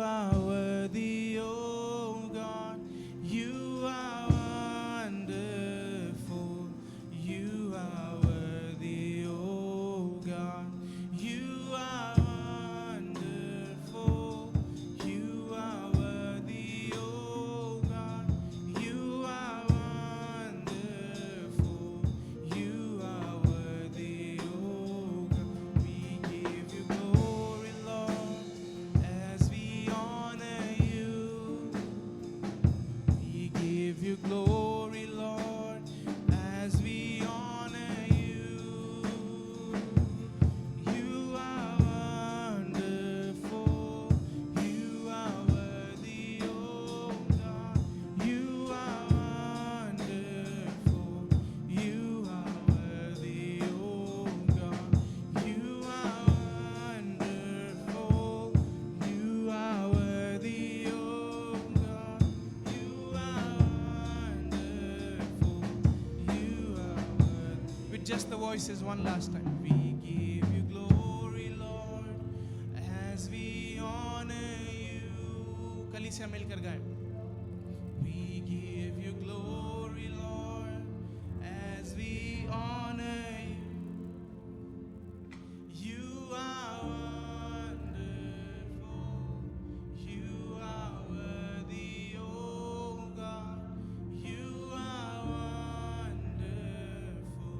are worthy, oh God. You are wonderful. You are worthy, oh God. You are wonderful. You are worthy, oh God. You are wonderful. You are worthy, oh God. We give you glory, Lord, as we honor you. We give you glory, Lord, as we honor you. You are wonderful. You are worthy, oh God. You are wonderful. You are worthy, oh God. You are wonderful. You are worthy, oh God. You are wonderful. You are worthy. With just the voices, one last time. We give you glory, Lord, as we honor you. कलीसिया मिलकर गाएं. We give you glory, Lord, as we honor you. You are wonderful. You are worthy, oh God. You are wonderful.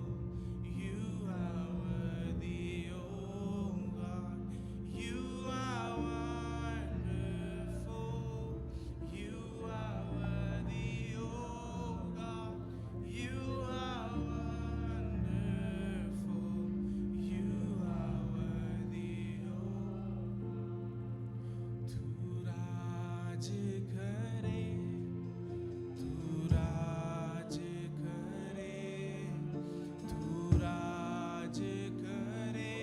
You are worthy, oh God. You are wonderful. You are worthy, oh God. You are wonderful. You are worthy, oh. तू राज करे, तू राज करे, तू राज करे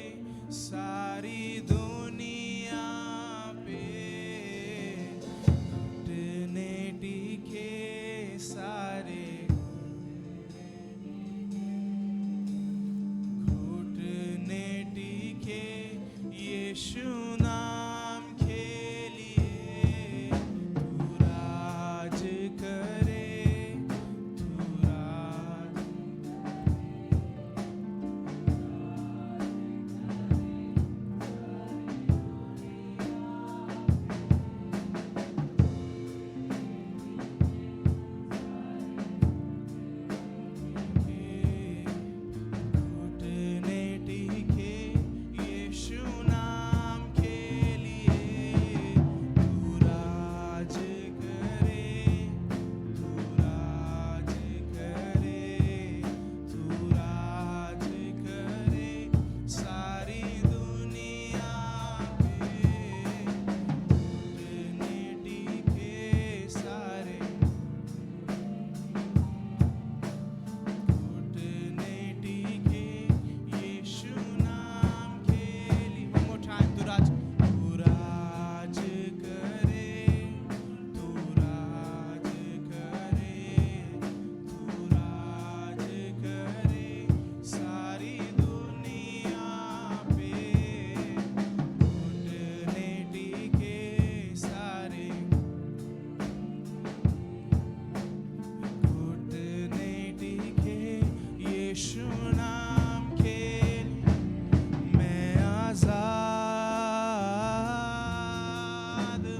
सारी दुनिया पे. घुटने टिके सारे, घुटने टिके यीशु नाम के लिए. तू राज करे, तू राज. घुटने टिके यीशु नाम के लिए. तू राज करे, तू राज करे, तू राज करे सारी दुनिया पे. घुटने टिके सारे, घुटने टिके यीशु नाम के लिए. One more time. तू राज करे, तू राज करे, तू राज करे सारी दुनिया पे. घुटने टिके सारे, घुटने टिके यीशु नाम के लिए. मैं आजाद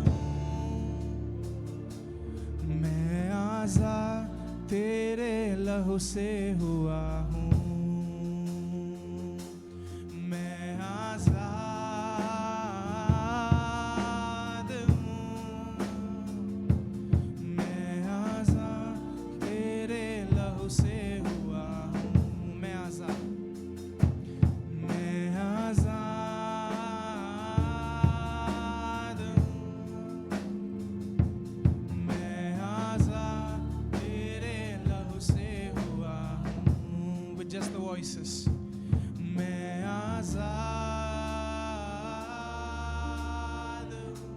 हूँ, मैं आजाद तेरे लहू से हुआ हूँ. मैं आजाद हूँ, मैं आजाद तेरे लहू से हुआ हूँ. मैं आजाद, मैं आजाद हूँ, मैं आजाद तेरे लहू से हुआ हूँ. With just the voices. मैं आजाद हूँ,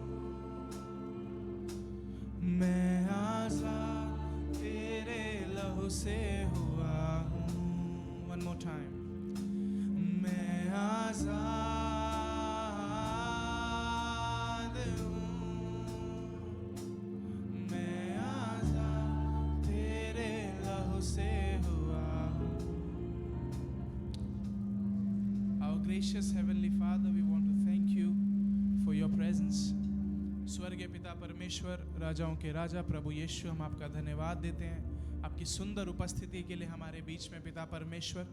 मैं आजाद तेरे लहू से हुआ हूँ. One more time. मैं आजाद हूँ, gracious Heavenly Father, we want to thank you for your presence. स्वर्गीय पिता परमेश्वर, राजाओं के राजा प्रभु यीशु, हम आपका धन्यवाद देते हैं आपकी सुंदर उपस्थिति के लिए हमारे बीच में। पिता परमेश्वर,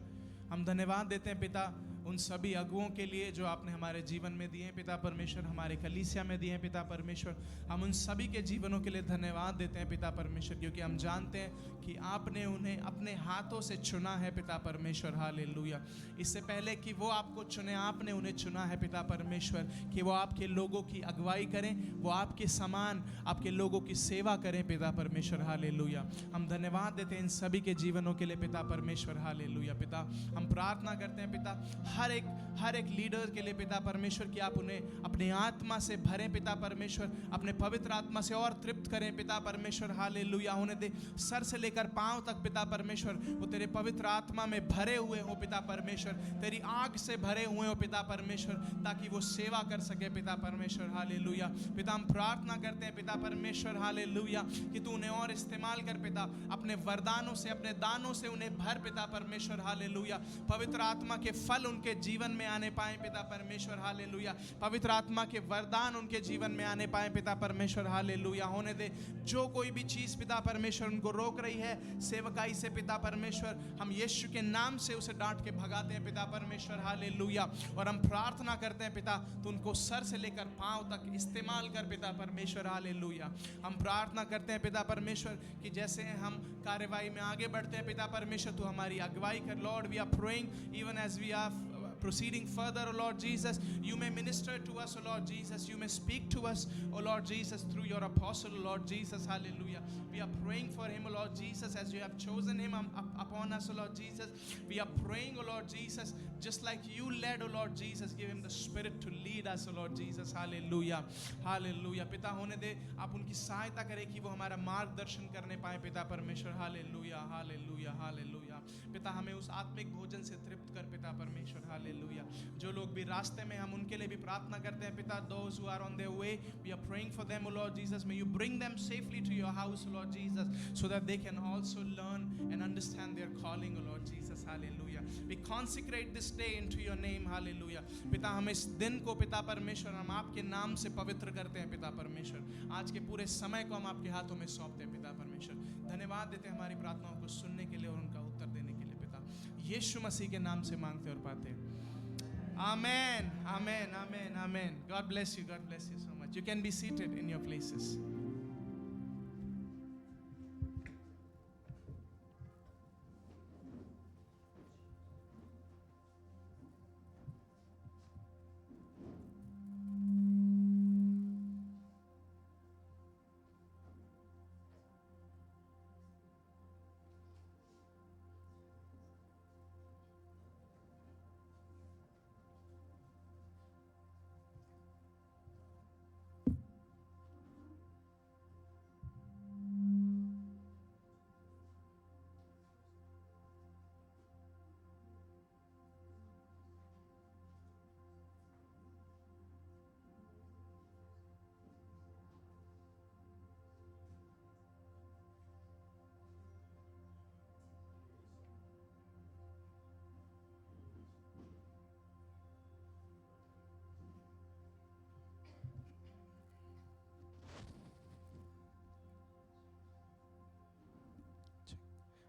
हम धन्यवाद देते हैं पिता उन सभी अगुओं के लिए जो आपने हमारे जीवन में दिए हैं पिता परमेश्वर, हमारे कलीसिया में दिए हैं पिता परमेश्वर। हम उन सभी के जीवनों के लिए धन्यवाद देते हैं पिता परमेश्वर, क्योंकि हम जानते हैं कि आपने उन्हें अपने हाथों से चुना है पिता परमेश्वर। हालेलुया। इससे पहले कि वो आपको चुने, आपने उन्हें चुना है पिता परमेश्वर कि वो आपके लोगों की अगुवाई करें, वो आपके समान आपके लोगों की सेवा करें पिता परमेश्वर। हालेलुया। हम धन्यवाद देते हैं इन सभी के जीवनों के लिए पिता परमेश्वर। हालेलुया। पिता, हम प्रार्थना करते हैं पिता हर एक लीडर के लिए पिता परमेश्वर कि आप उन्हें अपनी आत्मा से भरें पिता परमेश्वर, अपने पवित्र आत्मा से और तृप्त करें पिता परमेश्वर। हालेलुया। होने दे सर से लेकर पांव तक पिता परमेश्वर वो तेरे पवित्र आत्मा में भरे हुए हो पिता परमेश्वर, तेरी आग से भरे हुए हो पिता परमेश्वर, ताकि वो सेवा कर सके पिता परमेश्वर। हालेलुया। पिता, हम प्रार्थना करते हैं पिता परमेश्वर हालेलुया कि तू उन्हें और इस्तेमाल कर पिता, अपने वरदानों से, अपने दानों से उन्हें भर पिता परमेश्वर। हालेलुया। पवित्र आत्मा के फल उनके जीवन में आने पाए पिता परमेश्वर। हालेलुया। पवित्र आत्मा के वरदान उनके जीवन में आने पाए पिता परमेश्वर। हालेलुया। होने दे जो कोई भी चीज पिता परमेश्वर उनको रोक रही है सेवकाई से पिता परमेश्वर, हम यीशु के नाम से उसे डांट के भगाते हैं पिता परमेश्वर। हालेलुया। और हम प्रार्थना करते हैं पिता, तो उनको सर से लेकर पांव तक इस्तेमाल कर पिता परमेश्वर। हालेलुया। हम प्रार्थना करते हैं पिता परमेश्वर कि जैसे हम कार्यवाही में आगे बढ़ते हैं पिता परमेश्वर, तू हमारी अगुवाई कर। Lord, we are praying even as we are proceeding further, O Lord Jesus, you may minister to us, O Lord Jesus, you may speak to us, O Lord Jesus, through your apostle, O Lord Jesus. Hallelujah. We are praying for him, O Lord Jesus, as you have chosen him upon us, O Lord Jesus. We are praying, O Lord Jesus, just like you led, O Lord Jesus, give him the spirit to lead us, O Lord Jesus. Hallelujah. Hallelujah. पिता, होने दे आप उनकी सहायता करें कि वो हमारा मार्गदर्शन करने पाए पिता परमेश्वर। हालेलुया। हालेलुया। हालेलुया। पिता, हमें उस आत्मिक भोजन से तृप्त कर पिता परमेश्वर। हालेलुया। जो लोग भी रास्ते में, हम उनके लिए भी प्रार्थना करते हैं पिता, those who are on their way, we are praying for them, O Lord Jesus. May you bring them safely to your house, O Lord Jesus, so that they can also learn and understand their calling, O Lord Jesus. Hallelujah. We consecrate this day into your name. Hallelujah. पिता, हम इस दिन को पिता परमेश्वर हम आपके नाम से पवित्र करते हैं पिता परमेश्वर। आज के पूरे समय को हम आपके हाथों में सौंपते हैं पिता परमेश्वर। धन्यवाद देते हैं हमारी प्रार्थनाओं को सुनने के लिए और उनका उत्तर देने के लिए पिता, यीशु मसीह के नाम से मांगते और पाते हैं। Amen. Amen. Amen. Amen. God bless you. God bless you so much. You can be seated in your places.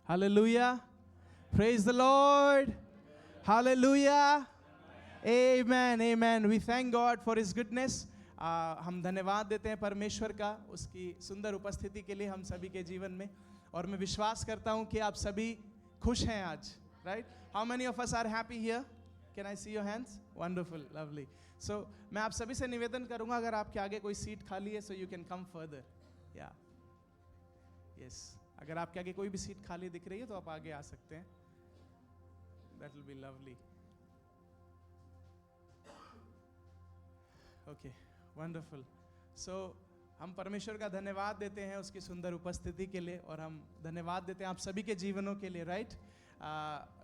Hallelujah. Praise the Lord. Hallelujah. Amen. Amen. We thank God for His goodness. हम धन्यवाद देते हैं परमेश्वर का उसकी सुंदर उपस्थिति के लिए हम सभी के जीवन में, और मैं विश्वास करता हूं कि आप सभी खुश हैं आज, right? How many of us are happy here? Can I see your hands? Wonderful, lovely. So मैं आप सभी से निवेदन करूंगा, अगर आपके आगे कोई सीट खाली है, so you can come further. Yeah. Yes. अगर आपके आगे कोई भी सीट खाली दिख रही है तो आप आगे आ सकते हैं. That will be lovely. Okay, wonderful. So हम परमेश्वर का धन्यवाद देते हैं उसकी सुंदर उपस्थिति के लिए, और हम धन्यवाद देते हैं आप सभी के जीवनों के लिए, राइट?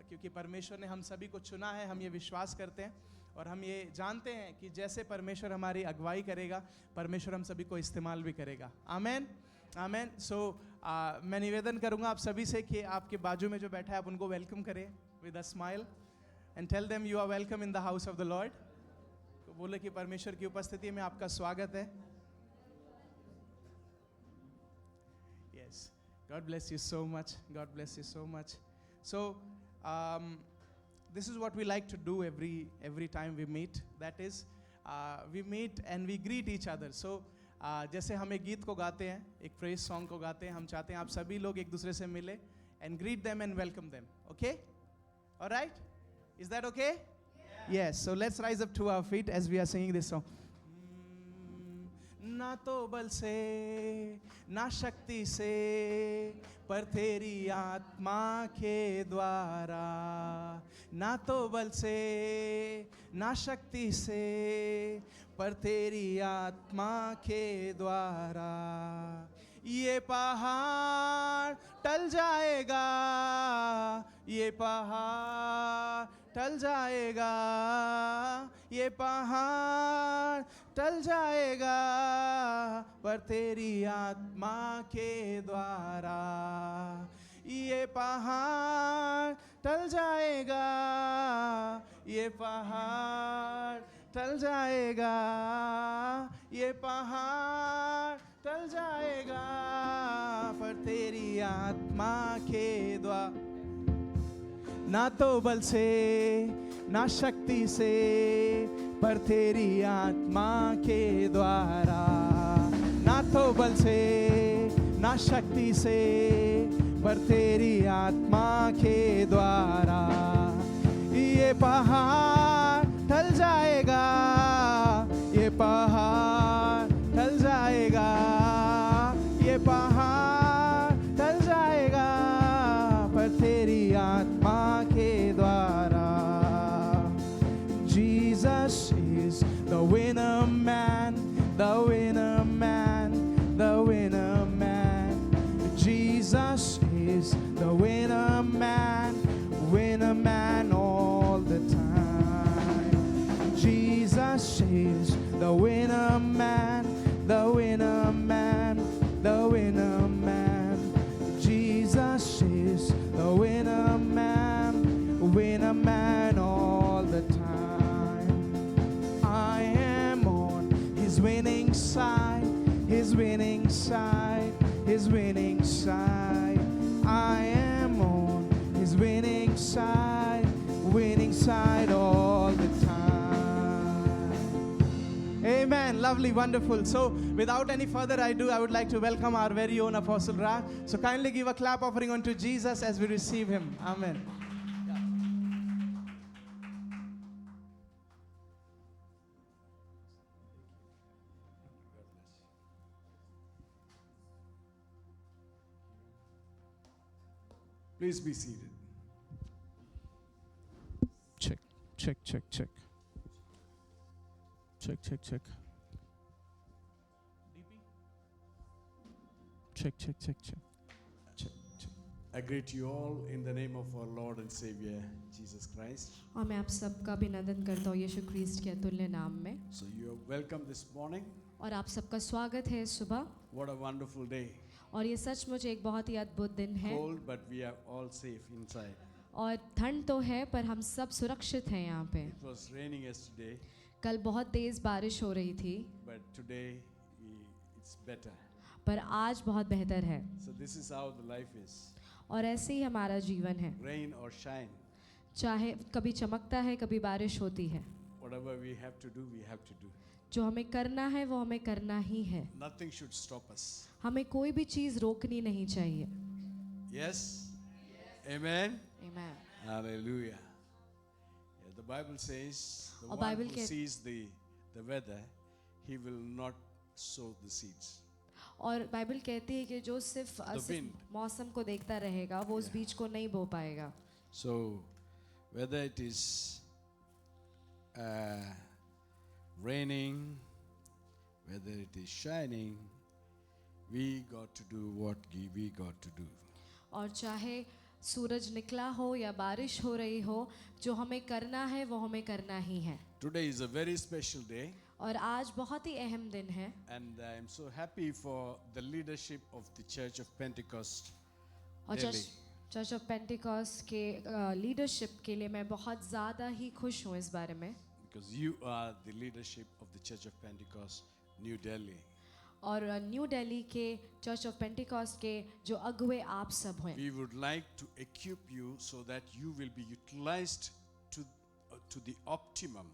क्योंकि परमेश्वर ने हम सभी को चुना है, हम ये विश्वास करते हैं और हम ये जानते हैं कि जैसे परमेश्वर हमारी अगुवाई करेगा, परमेश्वर हम सभी को इस्तेमाल भी करेगा. आमेन, आमेन. सो मैं निवेदन करूंगा आप सभी से कि आपके बाजू में जो बैठा है आप उनको वेलकम करें with a smile. and tell them you are welcome in the house of the Lord. तो बोले कि परमेश्वर की उपस्थिति में आपका स्वागत है. Yes, God bless you so much. God bless you so much. So, this is what we like to do every time we meet. That is, we meet and we greet each other. So, जैसे हम एक गीत को गाते हैं, एक praise song को गाते हैं, हम चाहते हैं आप सभी लोग एक दूसरे से मिले and greet them and welcome them. Okay? All right? Is that okay? Yes. So let's rise up to our feet as we are singing this song. ना तो बल से ना शक्ति से पर तेरी आत्मा के द्वारा, ना तो बल से ना शक्ति से पर तेरी आत्मा के द्वारा, ये पहाड़ टल जाएगा, ये पहाड़ टल जाएगा, ये पहाड़ टल जाएगा पर तेरी आत्मा के द्वारा, ये पहाड़ टल जाएगा, ये पहाड़ टल जाएगा, ये पहाड़ टल जाएगा पर तेरी आत्मा के द्वारा, ना तो बल से ना शक्ति से पर तेरी आत्मा के द्वारा, ना तो बल से ना शक्ति से पर तेरी आत्मा के द्वारा, ये पहाड़ टल जाएगा, ये पहाड़ टल जाएगा, ये पहाड़ टल जाएगा पर तेरी आत्मा के द्वारा. Jesus is the winner man, the winner man, the winner man. Jesus is the winner man all the time. Jesus is the winner man, the winner man, the winner man. Jesus is the winner man all the time. I am on his winning side, his winning side, his winning side. I am on his winning side all the time. Amen. Lovely, wonderful. So, without any further ado, I would like to welcome our very own Apostle Ra. So, kindly give a clap offering unto Jesus as we receive him. Amen. Please be seated. Check, check, check, check. Check, check, check. Check, check, check, check. Check, check. I greet you all in the name of our Lord and Savior Jesus Christ. और मैं आप सबका अभिनंदन करता हूँ यीशु ख्रीस्त के अतुल्य नाम में. So you are welcome this morning. और आप सबका स्वागत है सुबह. What a wonderful day. और ये सचमुच एक बहुत ही अद्भुत दिन है. Cold, but we are all safe inside. और ठंड तो है पर हम सब सुरक्षित हैं यहाँ पे. It was raining yesterday, कल बहुत तेज बारिश हो रही थी but today it's better. पर आज बहुत बेहतर है. So this is how the life is. और ऐसे ही हमारा जीवन है. Rain or shine. चाहे कभी चमकता है कभी बारिश होती है. Whatever we have to do, we have to do. जो हमें करना है वो हमें करना ही है. Nothing should stop us. हमें कोई भी चीज़ रोकनी नहीं चाहिए. Yes? Amen? Amen. Hallelujah. Yeah, the Bible says, the और one बाइबल who के sees the weather, he will not sow the seeds. और बाइबल कहती है कि जो सिर्फ wind. मौसम को देखता रहेगा वो उस बीज को नहीं बो पाएगा. So, whether it is raining, whether it is shining, we got to do what we got to do. और चाहे सूरज निकला हो या बारिश हो रही हो, जो हमें करना है वो हमें करना ही है. Today is a very special day. और आज बहुत ही अहम दिन है. And I am so happy for the leadership of the Church of Pentecost और Delhi. चर्च ऑफ पेंटिकॉस्ट के लीडरशिप के लिए मैं बहुत ज़्यादा ही खुश हूँ इस बारे में, because you are the leadership of the Church of Pentecost, New Delhi. और न्यू दिल्ली के चर्च ऑफ पेंटिकॉस्ट के जो अगुवे आप सब हैं। We would like to equip you so that you will be utilized to the optimum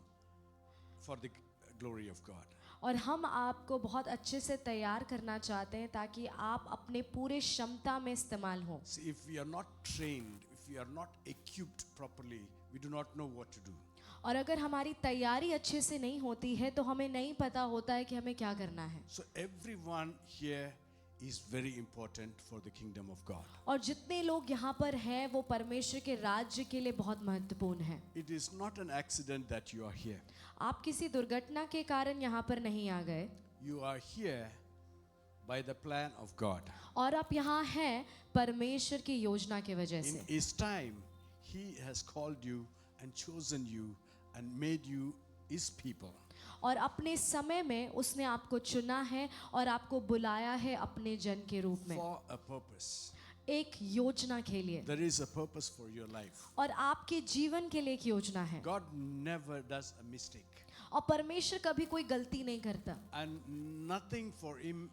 for the glory of God. और हम आपको बहुत अच्छे से तैयार करना चाहते हैं ताकि आप अपने पूरे क्षमता में इस्तेमाल हों। See, if we are not trained, if we are not equipped properly, we do not know what to do. और अगर हमारी तैयारी अच्छे से नहीं होती है तो हमें नहीं पता होता है कि हमें क्या करना है। So everyone here is very important for the kingdom of God. और जितने लोग यहाँ पर हैं वो परमेश्वर के राज्य के लिए बहुत महत्वपूर्ण हैं। It is not an accident that you are here. आप किसी दुर्घटना के कारण यहाँ पर नहीं आ गए, You are here by the plan of God. और आप यहाँ हैं परमेश्वर की योजना की वजह In से। His time, He has called you and chosen you and made you His people. और अपने समय में उसने आपको चुना है और आपको बुलाया है अपने जन के रूप में, For a purpose. एक योजना के लिए। There is a purpose for your life. और आपके जीवन के लिए एक योजना है। God never does a mistake. और परमेश्वर कभी कोई गलती नहीं करता, And nothing for Him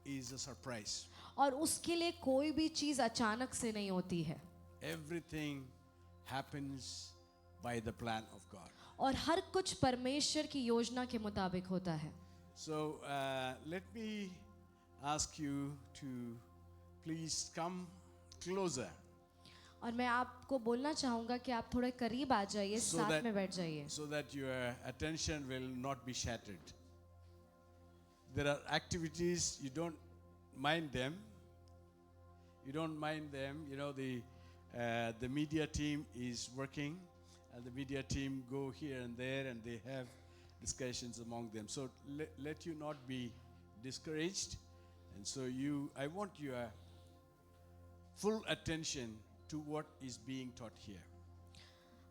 is a surprise. और उसके लिए कोई भी चीज़ अचानक से नहीं होती है। Everything happens by the plan of God. और हर कुछ परमेश्वर की योजना के मुताबिक होता है। So let me ask you to please come closer और मैं आपको बोलना चाहूँगा कि आप थोड़े करीब आ जाइए, So साथ that- में बैठ जाइए। so that your attention will not be shattered. There are activities you don't mind them. You don't mind them. You know the media team is working, and the media team go here and there, and they have discussions among them. So let you not be discouraged, and so I want your full attention to what is being taught here.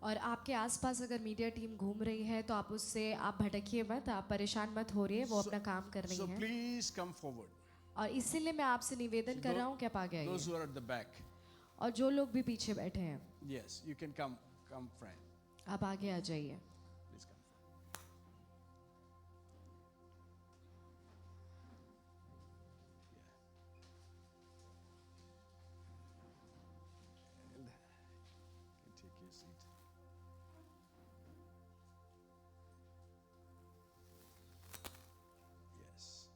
और आपके आसपास अगर media team घूम रही है तो आप उससे आप भटकिए मत, आप परेशान मत हो रही है, वो अपना काम कर रही So है। please come forward. और इसीलिए मैं आपसे निवेदन कर रहा हूँ कि आप आगे आइए। Those who are at the back, और जो लोग भी पीछे बैठे हैं, yes, you can come friend. आप आगे आ जाइए। Please come forward. Yeah. You can take your seat. Yes.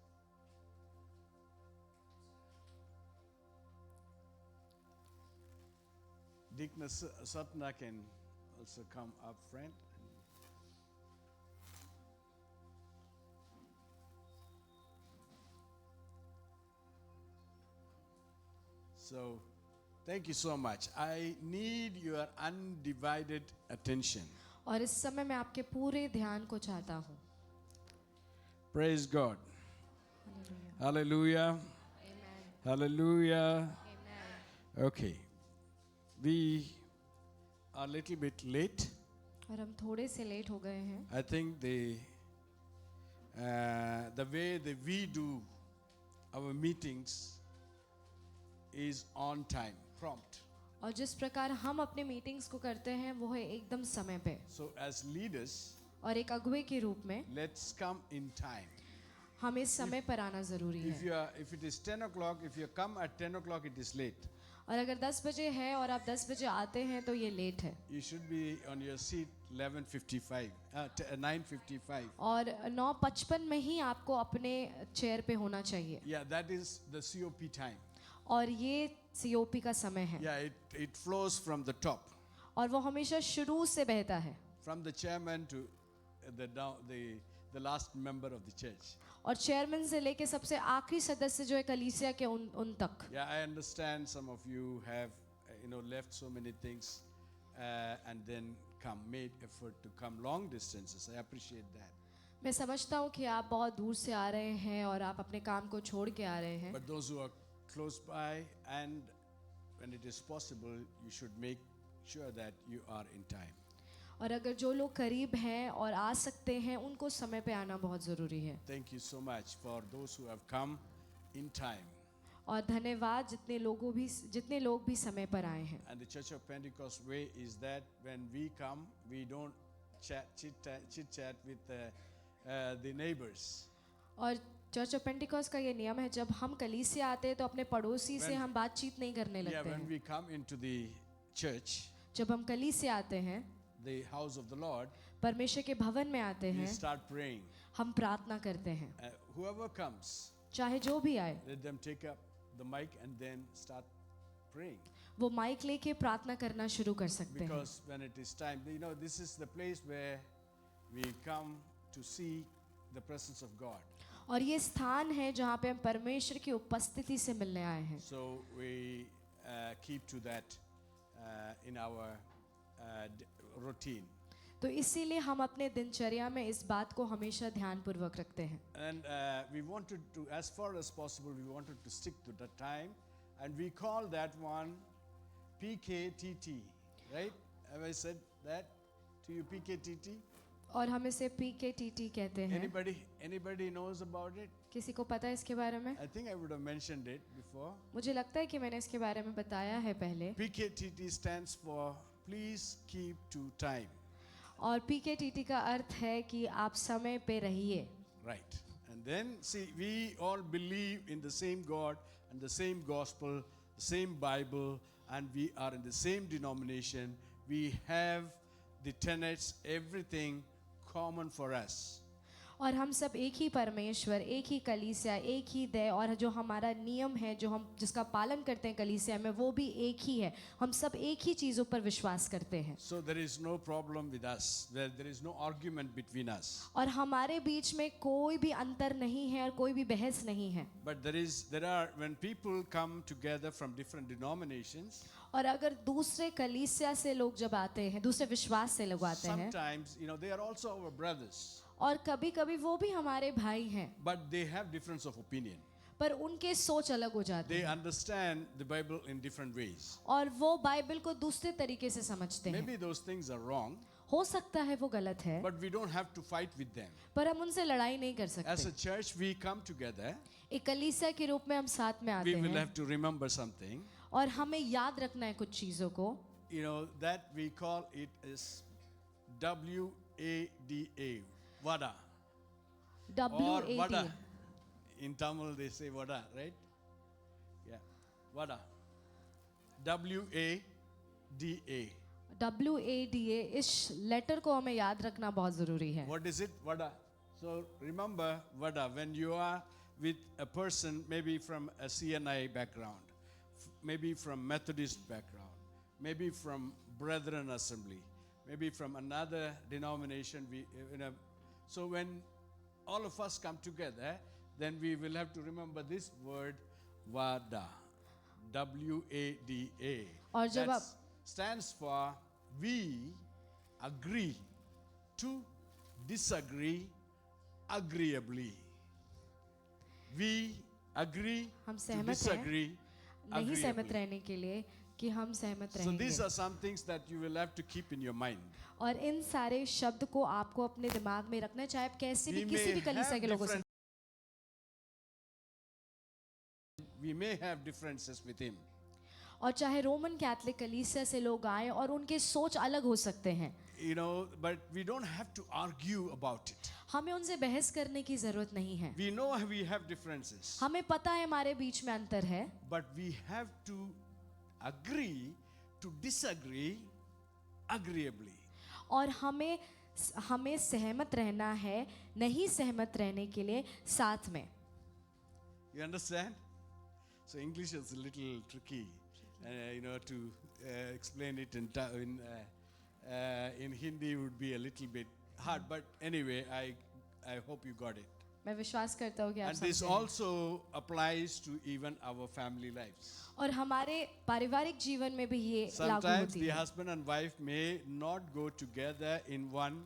Deacon Satna can also come up front. So, thank you so much. I need your undivided attention. और इस समय मैं आपके पूरे ध्यान को चाहता हूँ। Praise God. Hallelujah. Hallelujah. Okay. We are a little bit late. और हम थोड़े से लेट हो गए हैं। I think the way that we do our meetings is on time, prompt. और जिस प्रकार हम अपने मीटिंग्स को करते हैं वो है एकदम समय पे। So as leaders, और एक अगुवे के रूप में let's come in time. हमें समय पर आना ज़रूरी है। If it is 10 o'clock, if you come at 10 o'clock, it is late. और अगर 10 बजे है और आप 10 बजे आते हैं तो ये लेट है। You should be on your seat 9:55. और 9:55 में ही आपको अपने चेयर पे होना चाहिए। Yeah, that is the COP time. और ये COP का समय है। Yeah, it flows from the top, और वो हमेशा शुरू से बहता है। from the chairman to the last member of the church. और चेयरमैन से लेके सबसे आखिरी सदस्य जो है कलीसिया के उन तक। Yeah, I understand some of you have left so many things and then made effort to come long distances. I appreciate that. मैं समझता हूँ कि आप बहुत दूर से आ रहे हैं और आप अपने काम को छोड़ के आ रहे हैं। But those who are close by and when it is possible, you should make sure that you are in time. और अगर जो लोग करीब हैं और आ सकते हैं उनको समय पे आना बहुत ज़रूरी है। Thank you so much for those who have come in time. और धन्यवाद जितने लोग भी समय पर आए हैं। And the Church of Pentecost way is that when we come, we don't chit chat with the neighbors. और चर्च ऑफ पेंटिकॉस्ट का ये नियम है, जब हम कलीसिया आते हैं तो अपने पड़ोसी से हम बातचीत नहीं करने Yeah, लगते when हैं। we come into the church, जब हम कलीसिया आते हैं, the house of the Lord, परमेश्वर के भवन में आते we हैं, start praying. हम प्रार्थना करते हैं। Whoever comes, चाहे जो भी आए, let them take up the mic and then start praying. वो माइक लेके प्रार्थना करना शुरू कर सकते हैं। Because when it is time, this is the place where we come to see the presence of God. और ये स्थान है जहाँ पे हम परमेश्वर की उपस्थिति से मिलने आए हैं। So we keep to that in our routine. तो इसीलिए हम अपने दिनचर्या में इस बात को हमेशा ध्यानपूर्वक रखते हैं। And we wanted to, as far as possible, we wanted to stick to the time, and we call that one PKTT, right? Have I said that to you, PKTT? और हम इसे PKTT कहते हैं। Anybody knows about it? किसी को पता है इसके बारे में? I think I would have mentioned it before. मुझे लगता है कि मैंने इसके बारे में बताया है पहले। PKTT stands for Please Keep to Time. और PKTT का अर्थ है कि आप समय पे रहिए। Right. And then, see, we all believe in the same God and the same gospel, the same Bible, and we are in the same denomination. We have the tenets, everything common for us. और हम सब एक ही परमेश्वर, एक ही कलीसिया, एक ही देह, और जो हमारा नियम है, जो हम जिसका पालन करते हैं कलीसिया में, वो भी एक ही है। हम सब एक ही चीज़ों पर विश्वास करते हैं। So there is no problem with us. There is no argument between us. और हमारे बीच में कोई भी अंतर नहीं है और कोई भी बहस नहीं है। But there are when people come together from different denominations. और अगर दूसरे कलीसिया से लोग जब आते हैं, दूसरे विश्वास से लोग आते हैं, Sometimes, they are also our brothers. और कभी-कभी वो भी हमारे भाई हैं, But they have difference of opinion. पर उनके सोच अलग हो जाते They हैं understand the Bible in different ways. और वो बाइबल को दूसरे तरीके से समझते हैं। Maybe those things are wrong, हो सकता है वो गलत है, but we don't have to fight with them. पर हम उनसे लड़ाई नहीं कर As सकते। a church, we come together. एक कलीसिया के रूप में हम साथ में आते We will हैं have to remember something. और हमें याद रखना है कुछ चीज़ों को। That we call it as WADA, Vada. Or Vada. WAD, In Tamil, they say Vada, right? Yeah, Vada. WADA. WADA, इस लेटर को हमें याद रखना बहुत ज़रूरी है। What is it? Vada. So remember Vada when you are with a person maybe from a CNI background, maybe from Methodist background, maybe from Brethren Assembly, maybe from another denomination. So when all of us come together, then we will have to remember this word Vada, WADA. और जब That आप stands for we agree to disagree agreeably. We agree हम to सहमत हैं disagree नहीं सहमत agreeably. रहने के लिए कि हम सहमत So these रहेंगे। are some things that you will have to keep in your mind. और इन सारे शब्द को आपको अपने दिमाग में रखना है, चाहे आप कैसे भी We किसी may भी कलीसिया have के लोगों से। We may have differences with him. और चाहे रोमन कैथलिक कलीसिया से लोग आए और उनके सोच अलग हो सकते हैं, But we don't have to argue about it. हमें उनसे बहस करने की जरूरत नहीं है। We know we have differences, हमें पता है हमारे बीच में अंतर है, but we have to agree to disagree agreeably. और हमें सहमत रहना है नहीं सहमत रहने के लिए साथ में। You understand? So English is a little tricky, to explain it in Hindi would be a little bit hard. But anyway, I hope you got it. मैं विश्वास करता हूँ कि आप And this समझे हैं। also applies to even our family lives. और हमारे पारिवारिक जीवन में भी ये लागू Sometimes होती the है। husband and wife may not go together in one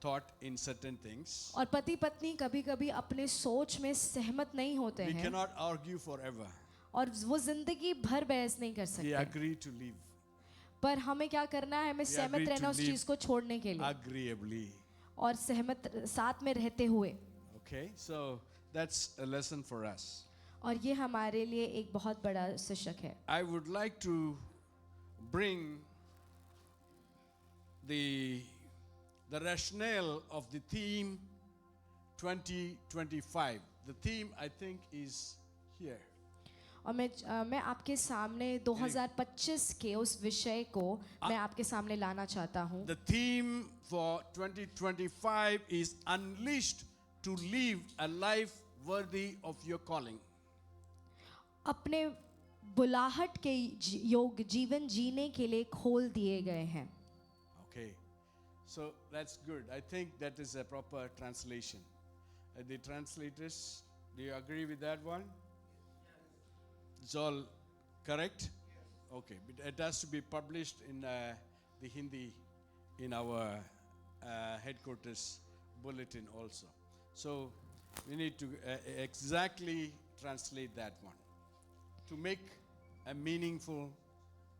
thought in certain things. और पति पत्नी कभी-कभी अपने सोच में सहमत नहीं होते We हैं cannot argue forever. और वो जिंदगी भर बहस नहीं कर We सकते, agree to live पर हमें क्या करना है, हमें We सहमत agree to रहना उस live चीज को छोड़ने के लिए agreeably. और सहमत साथ में रहते हुए। Okay, so that's a lesson for us. और ये हमारे लिए एक बहुत बड़ा शिक्षक है. I would like to bring the rationale of the theme 2025. The theme, I think, is here. और मैं आपके सामने 2025 के उस विषय को मैं आपके सामने लाना चाहता हूँ. The theme for 2025 is unleashed to live a life worthy of your calling. अपने बुलाहट के योग जीवन जीने के लिए खोल दिए गए हैं. Okay, so that's good. I think that is a proper translation. The translators, do you agree with that one? It's all correct? Okay, but it has to be published in the Hindi in our headquarters bulletin also. So we need to exactly translate that one to make a meaningful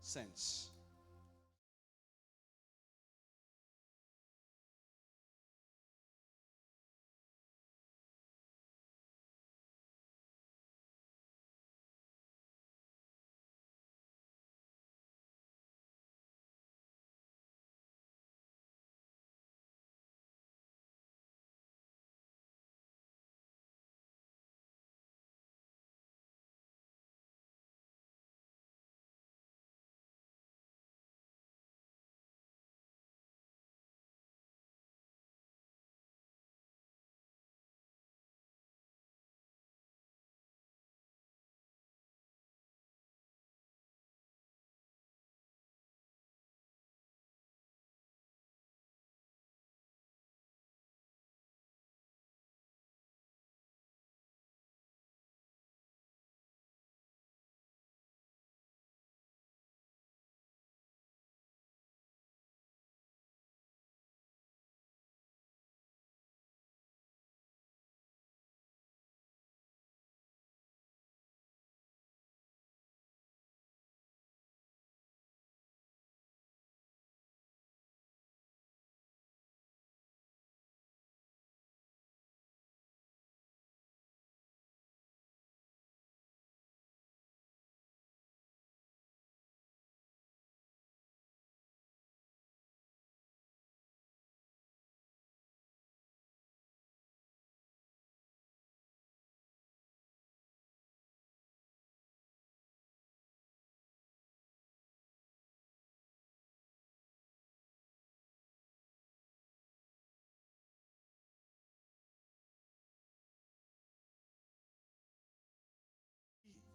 sense.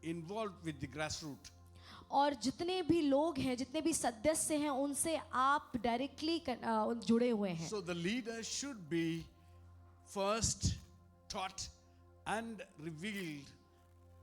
Involved with the grassroots. और जितने भी लोग हैं, जितने भी सदस्य हैं, उनसे आप डायरेक्टली जुड़े हुए हैं. So the leader should be first taught and revealed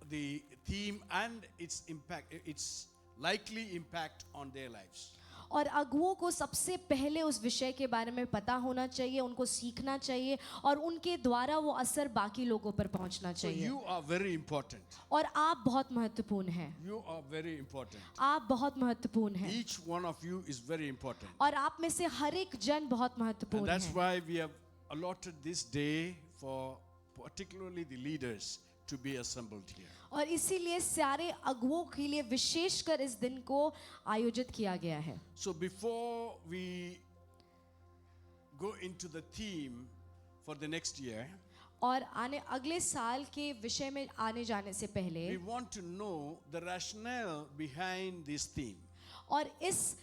the theme and its impact, its likely impact on their lives. और अगुओं को सबसे पहले उस विषय के बारे में पता होना चाहिए, उनको सीखना चाहिए और उनके द्वारा वो असर बाकी लोगों पर पहुंचना So चाहिए. you are very important. और आप बहुत महत्वपूर्ण हैं. You are very important. आप बहुत महत्वपूर्ण हैं. Each one of you is very important. और आप में से हर एक जन बहुत And महत्वपूर्ण that's है. why we have allotted this day for particularly the leaders to be assembled here. और इसीलिए सारे अगुओं के लिए विशेषकर इस दिन को आयोजित किया गया है. So before we go into the theme for the next year, और अगले साल के विषय में आने जाने से पहले we want to know the rationale behind this theme. और इस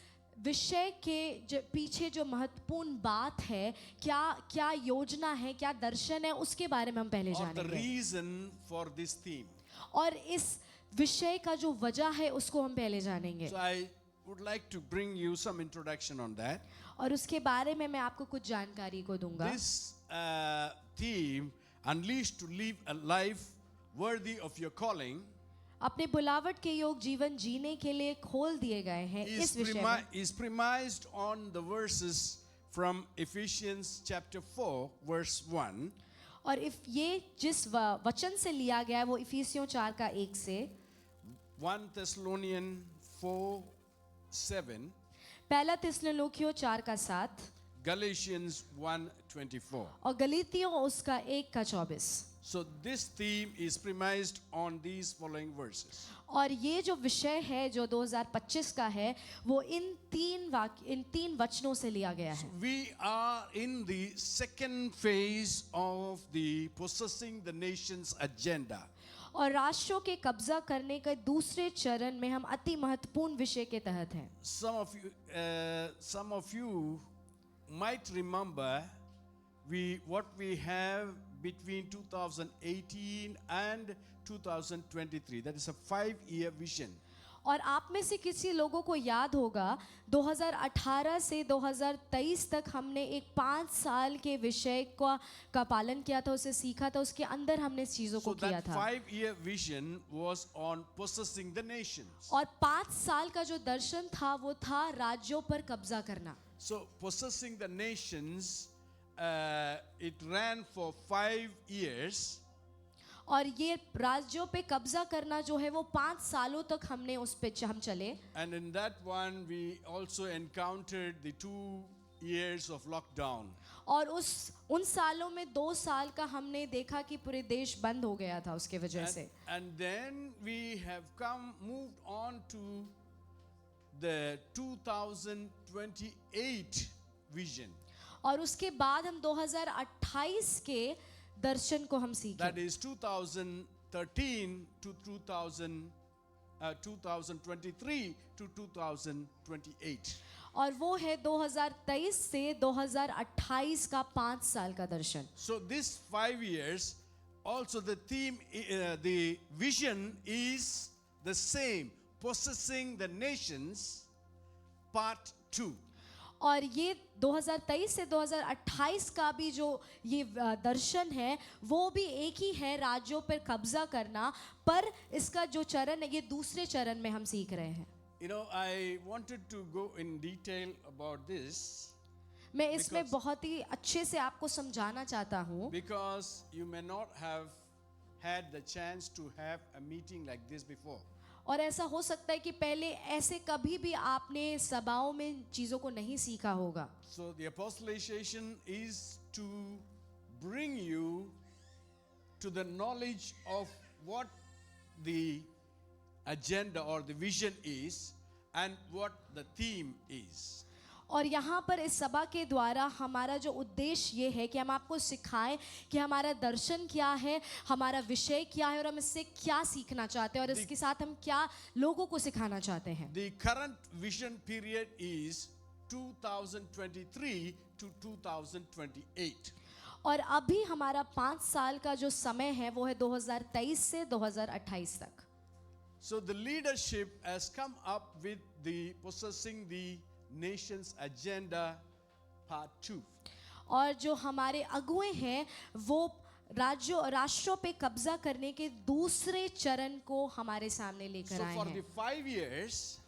विषय के पीछे जो महत्वपूर्ण बात है, क्या योजना है, क्या दर्शन है, उसके बारे में हम पहले Or the जानेंगे. reason for this theme. और इस विषय का जो वजह है उसको हम पहले जानेंगे. So I would like to bring you some introduction on that. और उसके बारे में मैं आपको कुछ जानकारी को दूंगा. This theme, unleashed to live a life worthy of your calling, अपने बुलावट के योग जीवन जीने के लिए खोल दिए गए हैं. इस विषय में is premised on the verses from Ephesians chapter 4 verse 1. और ये जिस वचन से लिया गया है वो इफिसियों 4 का 1 से 1 Thessalonians 4:7, पहला थिस्सलुनीकियों 4 का 7 Galatians 1:24. और गलीतियों उसका 1 का 24. So this theme is premised on these following verses. और ये जो विषय है जो 2025 का है वो इन तीन वचनों से लिया गया है. We are in the second phase of the possessing the nations agenda. और राष्ट्रों के कब्जा करने के दूसरे चरण में हम अति महत्वपूर्ण विषय के तहत हैं. Some of you might remember what we have between 2018 and 2023. That is a 5-year vision. और आप में से किसी लोगों को याद होगा 2018 से 2023 तक हमने एक 5 साल के विषय का पालन किया था, उसे सीखा था, उसके अंदर हमने इस चीज़ों को So किया that था. 5-year vision was on possessing the nations. और 5 साल का जो दर्शन था वो था राज्यों पर कब्जा करना. So possessing the nations, it ran for 5 years. और ये राज्यों पे कब्जा करना जो है वो 5 सालों तक हमने उस पे हम चले. And in that one we also encountered the 2 years of lockdown. और उन सालों में 2 साल का हमने देखा कि पूरे देश बंद हो गया था उसके वजह से. And then we have moved on to the 2028 vision. और उसके बाद हम 2028 के दर्शन को हम सीखे. That is 2013 to 2023 to 2028. और वो है 2023 से 2028 का 5 साल का दर्शन. So this 5 years, also the theme, the vision is the same, possessing the nations, part 2. और ये 2023 से 2028 का भी जो ये दर्शन है वो भी एक ही है, राज्यों पर कब्जा करना, पर इसका जो चरण है ये दूसरे चरण में हम सीख रहे हैं. You know, I wanted to go in detail about this मैं इसमें बहुत ही अच्छे से आपको समझाना चाहता हूँ, because you may not have had the chance to have a meeting like this before. और ऐसा हो सकता है कि पहले ऐसे कभी भी आपने सभाओं में चीज़ों को नहीं सीखा होगा. So the apostolization is to bring you to the knowledge of what the agenda or the vision is and what the theme is. और यहाँ पर इस सभा के द्वारा हमारा जो उद्देश्य ये है कि हम आपको सिखाएं कि हमारा दर्शन क्या है, हमारा विषय क्या है और हम इससे क्या सीखना चाहते हैं और इसके साथ हम क्या लोगों को सिखाना चाहते हैं. The current vision period is 2023 to 2028. और अभी हमारा 5 साल का जो समय है वो है 2023 से 2028 तक. So the leadership has come up with the possessing the nations agenda part 2. और जो हमारे अगुए हैं वो राष्ट्रों पे कब्जा करने के दूसरे चरण को हमारे सामने लेकर So आए for हैं. the 5 years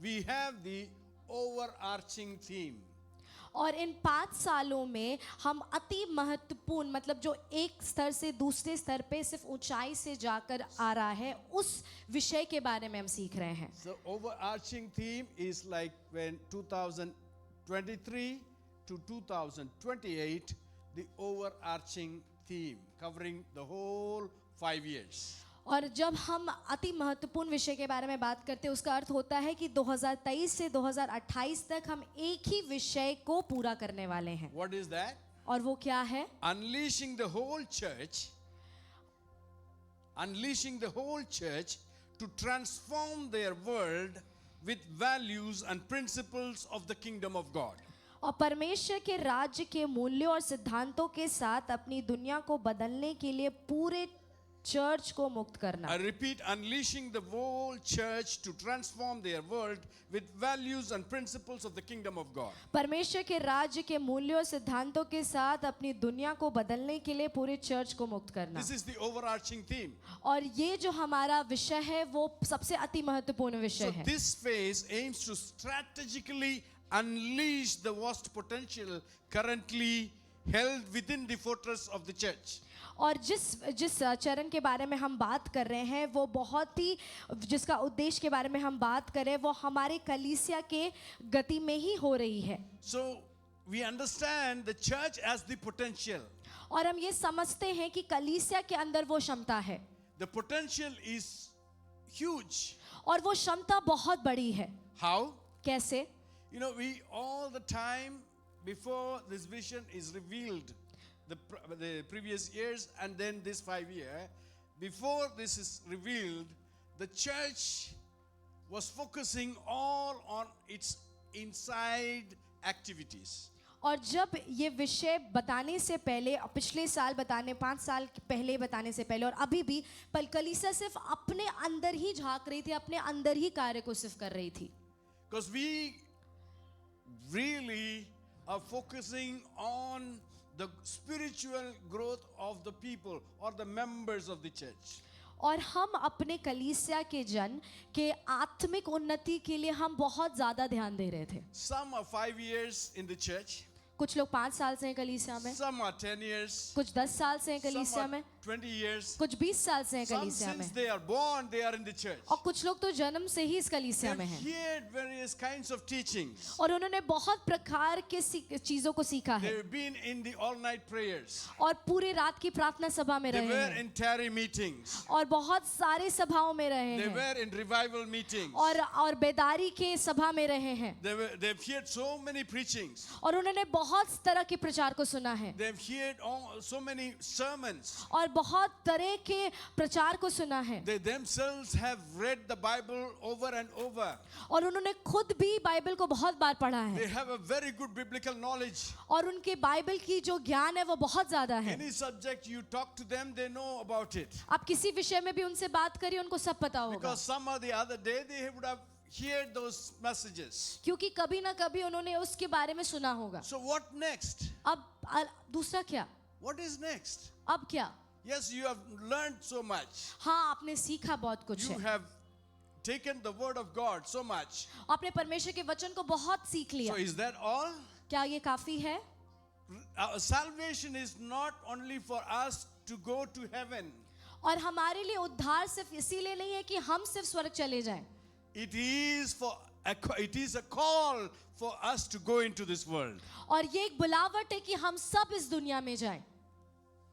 we have the overarching theme. और इन 5 सालों में हम अति महत्वपूर्ण, मतलब जो एक स्तर से दूसरे स्तर पे सिर्फ ऊंचाई से जाकर आ रहा है, उस विषय के बारे में हम सीख रहे हैं. So overarching theme is like when 2023 to 2028, the overarching theme covering the whole 5 years. और जब हम अति महत्वपूर्ण विषय के बारे में बात करते हैं उसका अर्थ होता है कि 2023 से 2028 तक हम एक ही विषय को पूरा करने वाले हैं. What is that? और वो क्या है? Unleashing the whole church to transform their world with values and principles of the kingdom of God. और परमेश्वर के राज्य के मूल्यों और सिद्धांतों के साथ अपनी दुनिया को बदलने के लिए पूरे चर्च को मुक्त करना. I repeat, unleashing the whole church to transform their world with values and principles of the kingdom of God. परमेश्वर के राज्य के मूल्यों और सिद्धांतों के साथ अपनी दुनिया को बदलने के लिए पूरे चर्च को मुक्त करना. This is the overarching theme. और ये जो हमारा विषय है वो सबसे अति महत्वपूर्ण विषय So है. this phase aims to strategically unleash the vast potential currently held within the fortress of the church. और जिस चरण के बारे में हम बात कर रहे हैं वो बहुत ही, जिसका उद्देश्य के बारे में हम बात करें वो हमारे कलीसिया के गति में ही हो रही है. So we understand the church as the potential. और हम ये समझते हैं कि कलीसिया के अंदर वो क्षमता है The potential is huge. और वो क्षमता बहुत बड़ी है. How? कैसे? You know, we all the time before this vision is revealed, the previous years and then this 5 year, before this is revealed, the church was focusing all on its inside activities. और जब ये विषय बताने से पहले, पिछले साल बताने, 5 साल पहले बताने से पहले और अभी भी, कलीसिया सिर्फ अपने अंदर ही झांक रही थी, अपने अंदर ही कार्य को सिर्फ कर रही थी. Because we really are focusing on the spiritual growth of the people or the members of the church. और हम अपने कलीसिया के जन के आत्मिक उन्नति के लिए हम बहुत ज्यादा ध्यान दे रहे थे. Some are 5 years in the church. कुछ लोग 5 साल से हैं कलीसिया में, Some are 10 years. कुछ 10 साल से हैं Some कलीसिया are में, 20 years. कुछ 20 साल से हैं Some कलीसिया में, since they are born, they are in the church. और कुछ लोग तो जन्म से ही इस कलीसिया में They've हैं heard various kinds of teachings. और उन्होंने बहुत प्रकार के चीजों को सीखा है They've been in the all-night prayers. और पूरे रात की प्रार्थना सभा में They रहे were हैं in tarry meetings. और बहुत सारे सभाओं में रहे They हैं were in revival meetings. और बेदारी के सभा में रहे हैं They've heard so many preachings. और उन्होंने बहुत तरह के प्रचार को सुना है They've heard so many sermons. और बहुत तरह के प्रचार को सुना है. They themselves have read the Bible over and over. और उन्होंने खुद भी बाइबल को बहुत बार पढ़ा They है have a very good biblical knowledge. और उनके बाइबल की जो ज्ञान है वो बहुत ज्यादा है. Any subject you talk to them, they know about it. आप किसी विषय में भी उनसे बात करिए, उनको सब पता होगा Because some or the other day they would have heard those messages. क्योंकि कभी ना कभी उन्होंने उसके बारे में सुना होगा. So what next? अब दूसरा क्या? What is next? अब क्या? Yes, you have learned so much. हाँ, आपने सीखा बहुत कुछ You है, have taken the word of God so much. आपने परमेश्वर के वचन को बहुत सीख लिया. So is that all? क्या ये काफी है? Our salvation is not only for us to go to heaven. और हमारे लिए उद्धार सिर्फ इसीलिए नहीं है कि हम सिर्फ स्वर्ग चले जाएं. It is a call for us to go into this world. और ये एक बुलावट है कि हम सब इस दुनिया में जाएं.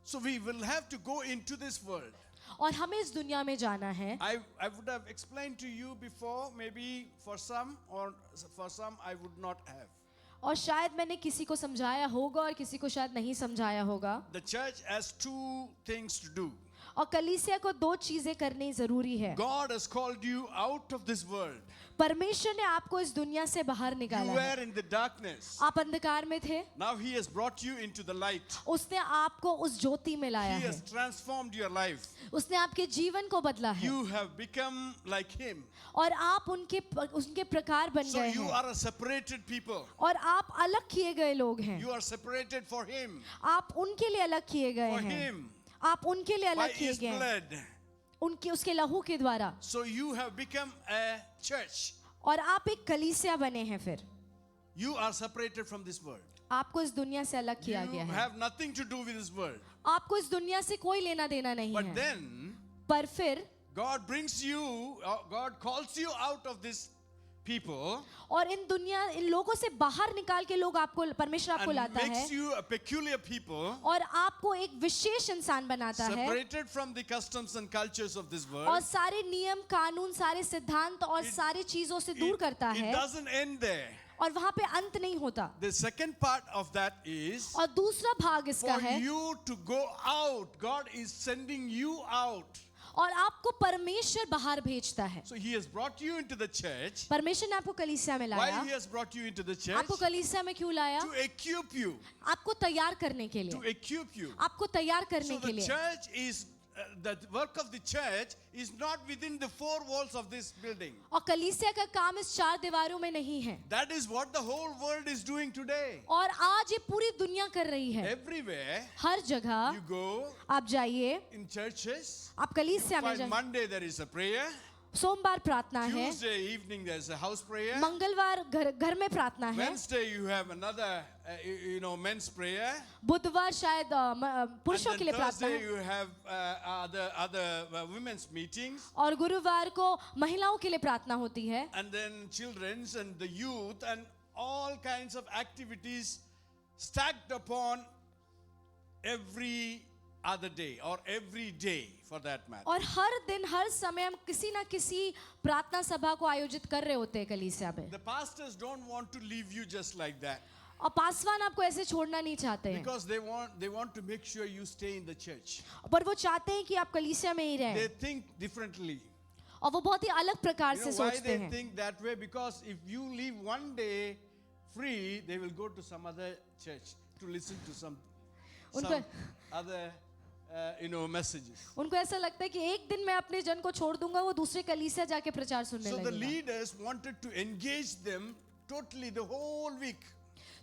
So we will have to go into this world. और हमें इस दुनिया में जाना है. I would have explained to you before, maybe for some or for some I would not have. और शायद मैंने किसी को समझाया होगा और किसी को शायद नहीं समझाया होगा. The church has 2 things to do. और कलीसिया को 2 चीजें करनी जरूरी है. God has called you out of this world. परमेश्वर ने आपको इस दुनिया से बाहर You निकाला were है. in the darkness. आप अंधकार में थे, Now He has brought you into the light. उसने आपको उस ज्योति में लाया He है, has transformed your life. उसने आपके जीवन को बदला है You have become like Him. और आप उनके प्रकार बन So गए you हैं are a separated people. और आप अलग किए गए लोग हैं. You are separated for Him. आप उनके लिए अलग किए गए For हैं, Him. आप उनके लिए By अलग किए His गए हैं blood. उसके लहू के द्वारा. So you have become a church. और आप एक कलीसिया बने हैं. फिर You are separated from this world. आपको इस दुनिया से अलग You किया गया है. have nothing to do with this world. आपको इस दुनिया से कोई लेना देना नहीं But है. then पर फिर God brings you, God calls you out of this people और इन लोगों से बाहर निकाल के लोग आपको परमेश्वर आपको and लाता है makes you a peculiar people, और आपको एक विशेष इंसान बनाता है separated from the customs and cultures of this और world. सारे नियम कानून, सारे सिद्धांत और सारी चीजों से दूर करता It है doesn't end there. और वहां पे अंत नहीं होता. The second part of that is और दूसरा भाग इसका for है you to go out. God is sending you out. और आपको परमेश्वर बाहर भेजता है. So He has brought you into the church. परमेश्वर ने आपको कलीसिया में Why लाया. He has brought you into the church? आपको कलीसिया में क्यों लाया? To equip you. आपको तैयार करने के To लिए, equip you. आपको तैयार करने So के the लिए. church is the work of the church is not within the 4 walls of this building. और कलीसिया का काम इस 4 दीवारों में नहीं है. That is what the whole world is doing today. और आज ये पूरी दुनिया कर रही है. Everywhere हर जगह you go आप जाइए, in churches, आप कलीसिया में by जाइए. Monday there is a prayer. सोमवार प्रार्थना है, Tuesday evening there is a house prayer. मंगलवार घर में प्रार्थना है, Wednesday you have another, men's prayer. बुधवार शायद And पुरुषों के then लिए प्रार्थना Thursday है you have other women's meetings. और गुरुवार को महिलाओं के लिए प्रार्थना होती है And then children's and the youth and all kinds of activities stacked upon every other day or every day for that matter. और हर दिन हर समय हम किसी ना किसी प्रार्थना सभा को आयोजित कर रहे होते हैं कलीसिया में. The pastors don't want to leave you just like that और पासवान आपको ऐसे छोड़ना नहीं चाहते हैं, because they want to make sure you stay in the church. पर वो चाहते हैं कि आप कलीसिया में ही They रहें. think differently. और वो बहुत ही अलग प्रकार You से know why सोचते they हैं. think that way? Because if you leave one day free, they will go to some other church to listen to some उनको other messages. उनको ऐसा लगता है कि एक दिन मैं अपने जन को छोड़ दूंगा, वो दूसरे कलीसिया जाके प्रचार सुनने So the लगेगा. leaders wanted to engage them totally the whole week.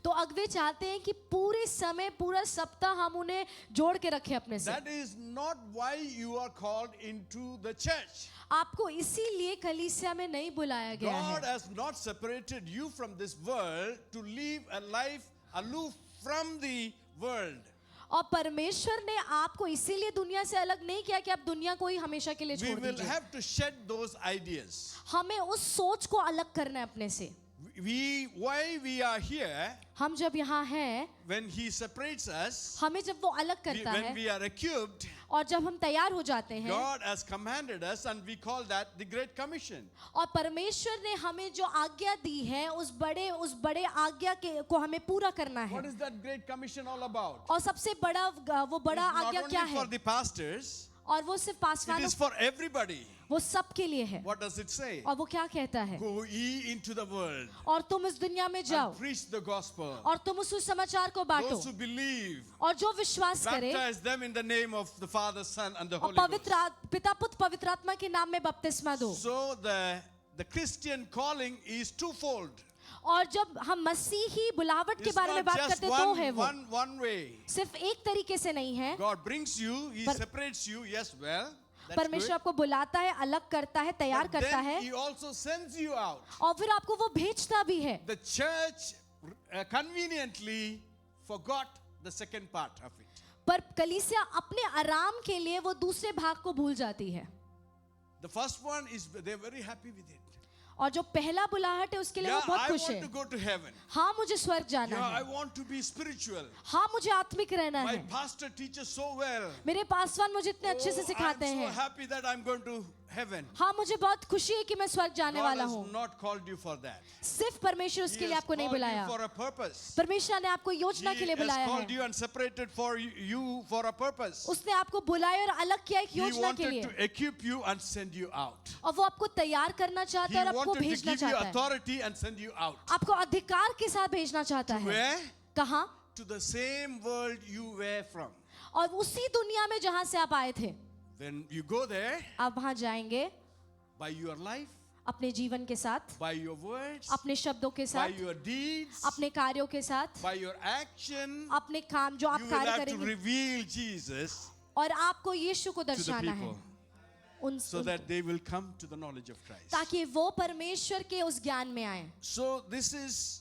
तो अगुवे चाहते हैं कि पूरे समय पूरा सप्ताह हम उन्हें जोड़ के रखें अपने से. That is not why you are called into the church. आपको इसीलिए कलीसिया में नहीं बुलाया गया God है. has not separated you from this world to live a life aloof from the world. और परमेश्वर ने आपको इसीलिए दुनिया से अलग नहीं किया कि आप दुनिया को ही हमेशा के लिए We छोड़ will दीजिए. have to shed those ideas. हमें उस सोच को अलग करना है अपने से. Why we are here, हम जब यहाँ हैं, when He separates us, हमें जब वो अलग करता when है we are equipped, और जब हम तैयार हो जाते हैं, God has commanded us, and we call that the Great Commission. और परमेश्वर ने हमें जो आज्ञा दी है उस बड़े आज्ञा के को हमें पूरा करना What है. is that Great Commission all about? और सबसे बड़ा वो बड़ा It's not आज्ञा क्या only for है? the pastors, और वो सिर्फ it पासवानों, is for everybody. वो सब के लिए है. What does it say? और वो क्या कहता है? Go ye into the world और तुम इस दुनिया में जाओ and preach the gospel. और तुम उस सुसमाचार को बांटो Those who believe, और जो विश्वास करे baptize them in the name of the Father, Son, and the और Holy Ghost. पिता पुत्र पवित्र आत्मा के नाम में बपतिस्मा दो. So the Christian calling is twofold. और जब हम मसीही बुलावट के It's बारे में not बात just करते तो है वो one way. सिर्फ एक तरीके से नहीं है. God brings you, He पर- separates you, yes, well, that's परमेश्वर good. आपको बुलाता है, अलग करता है, तैयार But करता then है He also sends you out. और फिर आपको वो भेजता भी है. The church conveniently forgot the second part of it. पर कलीसिया अपने आराम के लिए वो दूसरे भाग को भूल जाती है. The first one is they're very happy with it. और जो पहला बुलाहट है उसके लिए Yeah, वो बहुत I खुश want है. to go to heaven. हाँ मुझे स्वर्ग जाना Yeah, I है. want to be spiritual. हाँ मुझे आत्मिक रहना My है. pastor teaches so well. मेरे पासवान मुझे इतने अच्छे से Oh, I'm सिखाते so हैं. happy that I'm going to heaven. हाँ मुझे बहुत खुशी है कि मैं स्वर्ग जाने God वाला has हूँ. not called you for that. सिर्फ परमेश्वर He उसके लिए has आपको नहीं called you बुलाया. for a purpose. परमेश्वर ने आपको योजना He के लिए has बुलाया called है. you and separated for you for a purpose. उसने आपको बुलाया और अलग किया एक He योजना के wanted लिए. to equip you and send you out. और वो आपको तैयार करना He चाहता है और आपको wanted to भेजना give you चाहता है. authority and send you out. आपको अधिकार के साथ भेजना चाहता है. Where? कहाँ? To the same world you were from. और उसी दुनिया में जहां से आप आए थे. When you go there, आप वहां जाएंगे by your life, अपने जीवन के साथ, by your words, अपने शब्दों के by साथ, your deeds, अपने कार्यों के साथ, by your action, अपने काम जो आप you will कार्य have to करेंगे reveal Jesus और आपको यीशु को to the दर्शाना है people उन so that they will come to the knowledge of Christ. ताकि वो परमेश्वर के उस ज्ञान में आए. So this is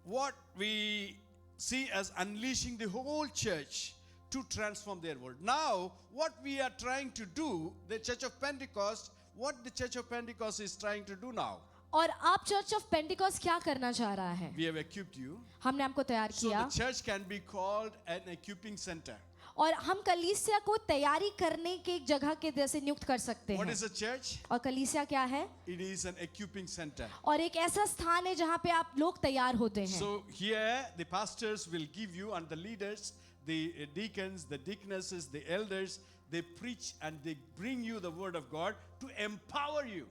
what we see as unleashing the whole church to transform their world. Now, what we are trying to do, the Church of Pentecost, what the Church of Pentecost is trying to do now, और आप church of Pentecost क्या करना चाह रहा है? we have equipped you. हमने आपको तैयार So किया the church can be called an equipping center. और हम कलीसिया को तैयारी करने के एक जगह के जैसे नियुक्त कर सकते What हैं. is a church? और कलीसिया क्या है? It is an equipping center. और एक ऐसा स्थान है जहाँ पे आप लोग तैयार होते हैं. So here the pastors will give you, and the leaders, the deacons, the deaconesses, the elders, they preach and they bring you the word of God to empower you.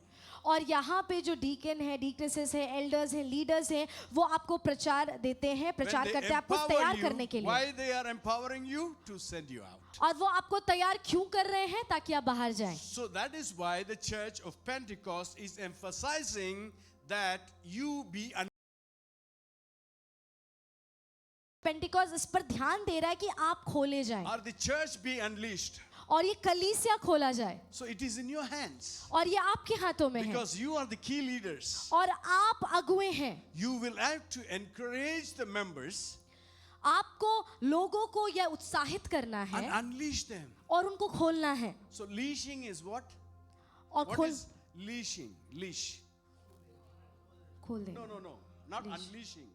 और यहाँ पे जो डीकन है, डीकनेसेस है, एल्डर्स हैं, leaders हैं, वो आपको प्रचार देते हैं, When प्रचार they करते हैं आपको empower तैयार you, करने के लिए. why they are empowering you? To send you out. और वो आपको तैयार क्यों कर रहे हैं? ताकि आप बाहर जाएं. So that is why the Church of Pentecost is emphasizing that you be Pentecost इस पर ध्यान दे रहा है कि आप खोले जाएं or the church be unleashed. और ये कलीसिया खोला जाए. So it is in your hands और ये आपके हाथों में है because you are the key leaders. और आप अगुए हैं. You will have to encourage the members आपको लोगों को यह उत्साहित करना and है unleash them. और उनको खोलना है. So leashing is what? और What खोल is leashing? Leash. खोल दे. No. Not Leash. unleashing.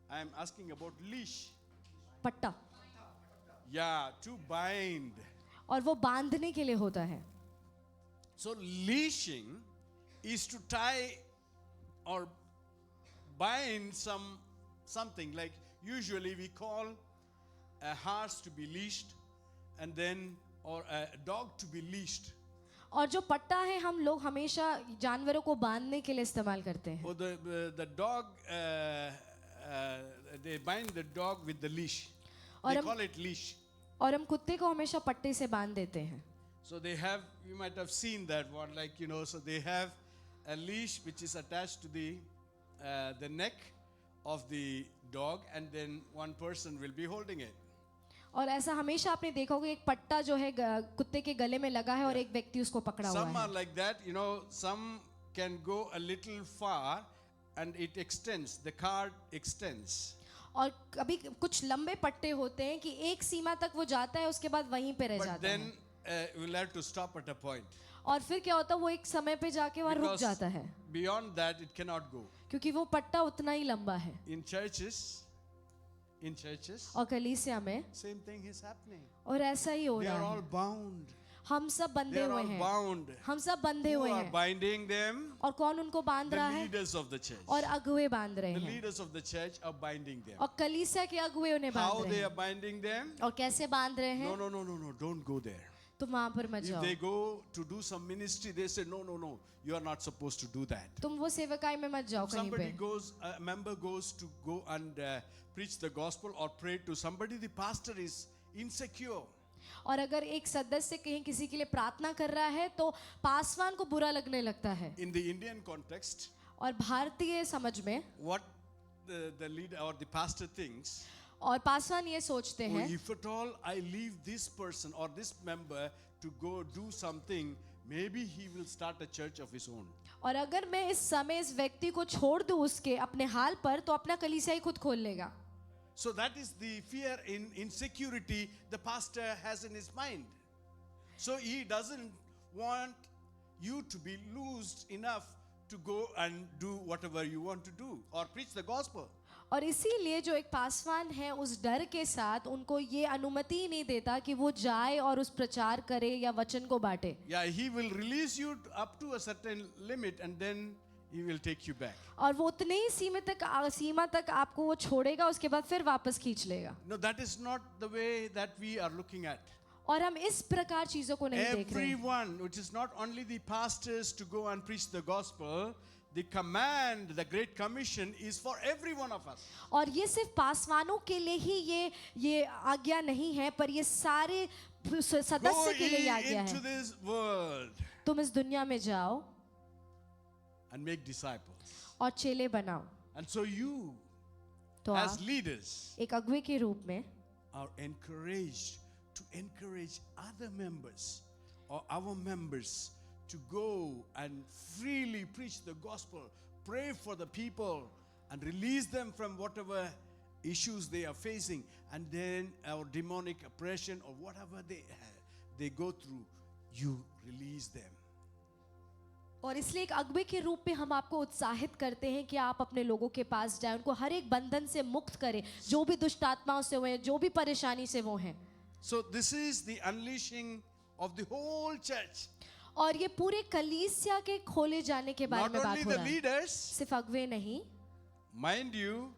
I am asking about leash. पट्टा. Yeah, to bind. और वो बांधने के लिए होता है. So leashing is to tie or bind something. Like usually we call a horse to be leashed, and then or a dog to be leashed. और जो पट्टा है हम लोग हमेशा जानवरों को बांधने के लिए इस्तेमाल करते हैं. Or the dog, they bind the dog with the leash. They call it leash. और हम कुत्ते को हमेशा पट्टे से बांध देते हैं. So they have, you might have seen that one, like, you know, so they have a leash which is attached to the neck of the dog, and then one person will be holding it. और ऐसा हमेशा आपने देखा होगा, एक पट्टा जो है कुत्ते के गले में लगा है और एक व्यक्ति उसको पकड़ा हुआ Some are है. like that, you know, some can go a little far and it extends, the card extends. और कभी कुछ लंबे पट्टे होते हैं कि एक सीमा तक वो जाता है, उसके बाद वहीं पे रह But जाता then है. we'll have to stop at a point. और फिर क्या होता है, वो एक समय पे जाके वहाँ रुक Because जाता है, beyond that it cannot go. क्योंकि वो पट्टा उतना ही लंबा है. In churches, और कलीसिया में same thing is happening. और ऐसा ही हो They रहा are है. all bound. हम सब बंधे They are हुए all हैं. bound. हम सब बंधे Who हुए are हैं. binding them? और कौन उनको बांध The रहा है? leaders of the church. और अगुए बांध रहे The हैं. leaders of the church are binding them. और कलीसिया के अगुए उन्हें How बांध रहे they are हैं. binding them? और कैसे बांध रहे No, हैं? no, no, no, no, don't go there. तुम वहां पर मत If जाओ. they go to do some ministry, they say, no, no, no, you are not supposed to do that. तुम वो सेवकाई में मत जाओ कहीं Somebody पे. goes, a member goes to go and preach the gospel or pray to somebody, the pastor is insecure. और अगर एक सदस्य कहीं किसी के लिए प्रार्थना कर रहा है तो पासवान को बुरा लगने लगता है. In the Indian context, और भारतीय समझ में what the leader or the pastor thinks, और पासवान ये सोचते oh, हैं, if at all I leave this person or this member to go do something, maybe he will start a church of his own. और अगर मैं इस समय इस व्यक्ति को छोड़ दूं उसके अपने हाल पर, तो अपना कलीसिया ही खुद खोल लेगा. So that is the fear in insecurity the pastor has in his mind. So he doesn't want you to be loosed enough to go and do whatever you want to do or preach the gospel. और इसीलिए जो एक पासवान है उस डर के साथ उनको ये अनुमति ही नहीं देता कि वो जाए और उस प्रचार करे या वचन को बांटे. Yeah, he will release you up to a certain limit and then he will take you back. और वो उतने ही सीमा तक आपको वो छोड़ेगा, उसके बाद फिर वापस खींच लेगा. No, that is not the way that we are looking at. और हम इस प्रकार चीजों को नहीं देख रहे हैं. Everyone, which is not only the pastors to go and preach the gospel, the command, the Great Commission is for every one of us. और ये सिर्फ पासवानों के लिए ही ये आज्ञा नहीं है, पर ये सारे Go सदस्य के लिए ये ye आज्ञा into है. this world तुम इस दुनिया में जाओ and make disciples. और चेले बनाओ. And so you, तो as आप leaders, एक अगुवे के रूप में are encouraged to encourage other members or our members to go and freely preach the gospel, pray for the people, and release them from whatever issues they are facing, and then our demonic oppression or whatever they go through, you release them. और इसलिए एक अगुवे के रूप में हम आपको उत्साहित करते हैं कि आप अपने लोगों के पास जाएं, उनको हर एक बंधन से मुक्त करें, जो भी दुष्ट आत्माओं से वो हैं, जो भी परेशानी से वो हैं. So this is the unleashing of the whole church. और ये पूरे कलीसिया के खोले जाने के बारे Not में बात only हो the रहा है. leaders, सिर्फ अगुवे नहीं, mind you,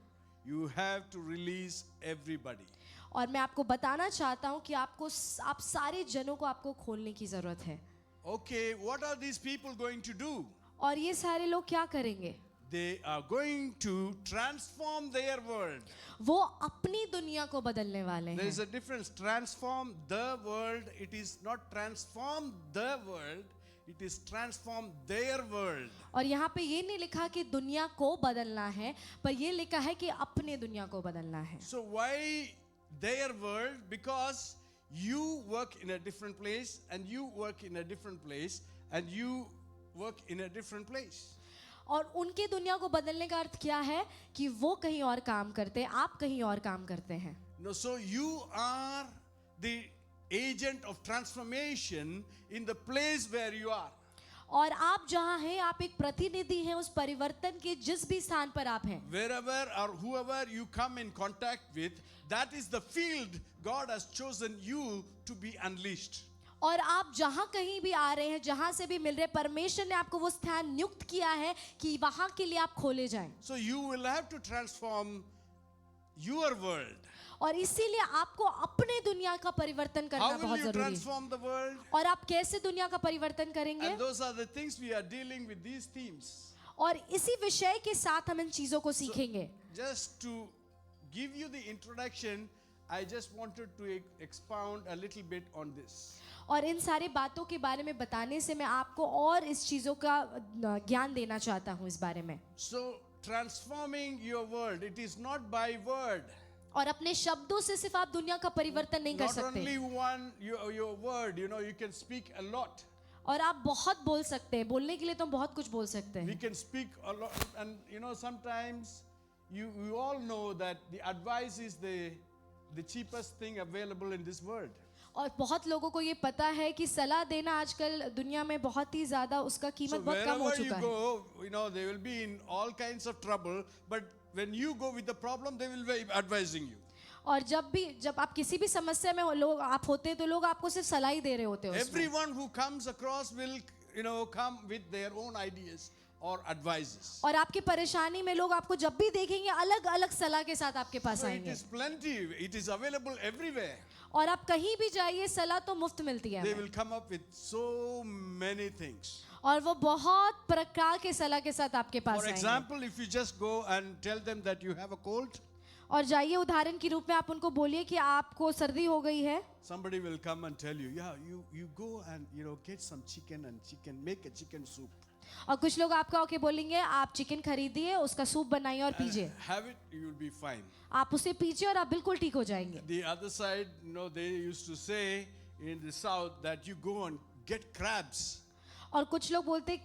you have to release everybody. और मैं आपको बताना चाहता हूँ कि आप सारे जनों को आपको खोलने की जरूरत है. Okay, what are these people going to do? और ये सारे लोग क्या करेंगे? They are going to transform their world. वो अपनी दुनिया को बदलने वाले There is हैं. a difference. Transform the world. It is not transform the world. It is transform their world. और यहाँ पे ये नहीं लिखा कि दुनिया को बदलना है, पर ये लिखा है कि अपने दुनिया को बदलना है. So why their world? Because you work in a different place and you work in a different place and you work in a different place. और उनके दुनिया को बदलने का अर्थ क्या है कि वो कहीं और काम करते हैं, आप कहीं और काम करते हैं. No, so you are the agent of transformation in the place where you are. और आप जहाँ हैं आप एक प्रतिनिधि हैं उस परिवर्तन के जिस भी स्थान पर आप हैं. Wherever or whoever you come in contact with, that is the field God has chosen you to be unleashed. और आप जहाँ कहीं भी आ रहे हैं, जहाँ से भी मिल रहे हैं, परमेश्वर ने आपको वो स्थान नियुक्त किया है कि वहाँ के लिए आप खोले जाएं. So you will have to transform your world. और इसीलिए आपको अपने दुनिया का परिवर्तन करना How will बहुत you जरूरी है. transform the world? और आप कैसे दुनिया का परिवर्तन करेंगे? And those are the things we are dealing with these themes. और इसी विषय के साथ हम इन चीजों को सीखेंगे. Just to give you the introduction, I just wanted to expound a little bit on this. और इन सारी बातों के बारे में बताने से मैं आपको और इस चीजों का ज्ञान देना चाहता हूँ इस बारे में. So transforming your world, it is not by word. और अपने शब्दों से सिर्फ आप दुनिया का परिवर्तन नहीं कर Not सकते. only one, your word, you can speak a lot. और आप बहुत बोल सकते हैं. बोलने के लिए तो हम बहुत कुछ बोल सकते We हैं. can speak a lot, and sometimes you all know that the advice is the cheapest thing available in this world. और बहुत लोगों को ये पता है कि सलाह देना आजकल दुनिया में बहुत ही ज्यादा उसका So कीमत बहुत कम हो wherever you चुका है. go, they will be in all kinds of trouble, but when you go with the problem, they will be advising you. और जब आप किसी भी समस्या में लोग आप होते हैं तो लोग आपको सिर्फ सलाह ही दे रहे होते हैं उसमें. Everyone who comes across will, come with their own ideas or advices. और आपकी परेशानी में लोग आपको जब भी देखेंगे अलग अलग सलाह के साथ आपके पास So it आएंगे. is plenty. It is available everywhere. और आप कहीं भी जाइए सलाह तो मुफ्त मिलती है They हमें. will come up with so many things. और वो बहुत प्रकार के सलाह के साथ आपके पास For आएंगे. example, if you just go and tell them that you have a cold, और जाइए उदाहरण के रूप में आप उनको बोलिए कि आपको सर्दी हो गई है. somebody will come and tell you, yeah, you go and get some chicken and make a chicken soup. और कुछ लोग आपका होके बोलेंगे आप चिकन खरीदिए उसका सूप बनाइए और पीजिए. Have it, you will be fine. आप उसे पीजिए और आप बिल्कुल ठीक हो जाएंगे. The other side, they used to say in the south that you go and get crabs और कुछ लोग बोलते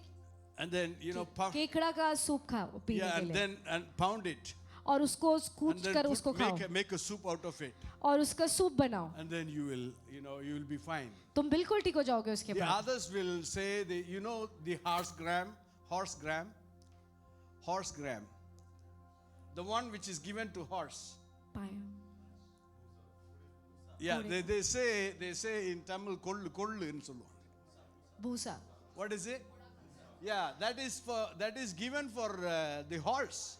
and then pound, केकड़ा का सूप खाओ पीने yeah, के and लिए. then and pound it और उसको and कूच then कर उसको खाओ make a soup out of it, और उसका सूप बनाओ. and then you will be fine. तुम बिल्कुल ठीक हो जाओगे उसके The बाद. others will say the horse gram, the one which is given to horse. Yeah, they say in Tamil kollu nu solluvaanga. भूसा. What is it? Yeah, that is given for the horse.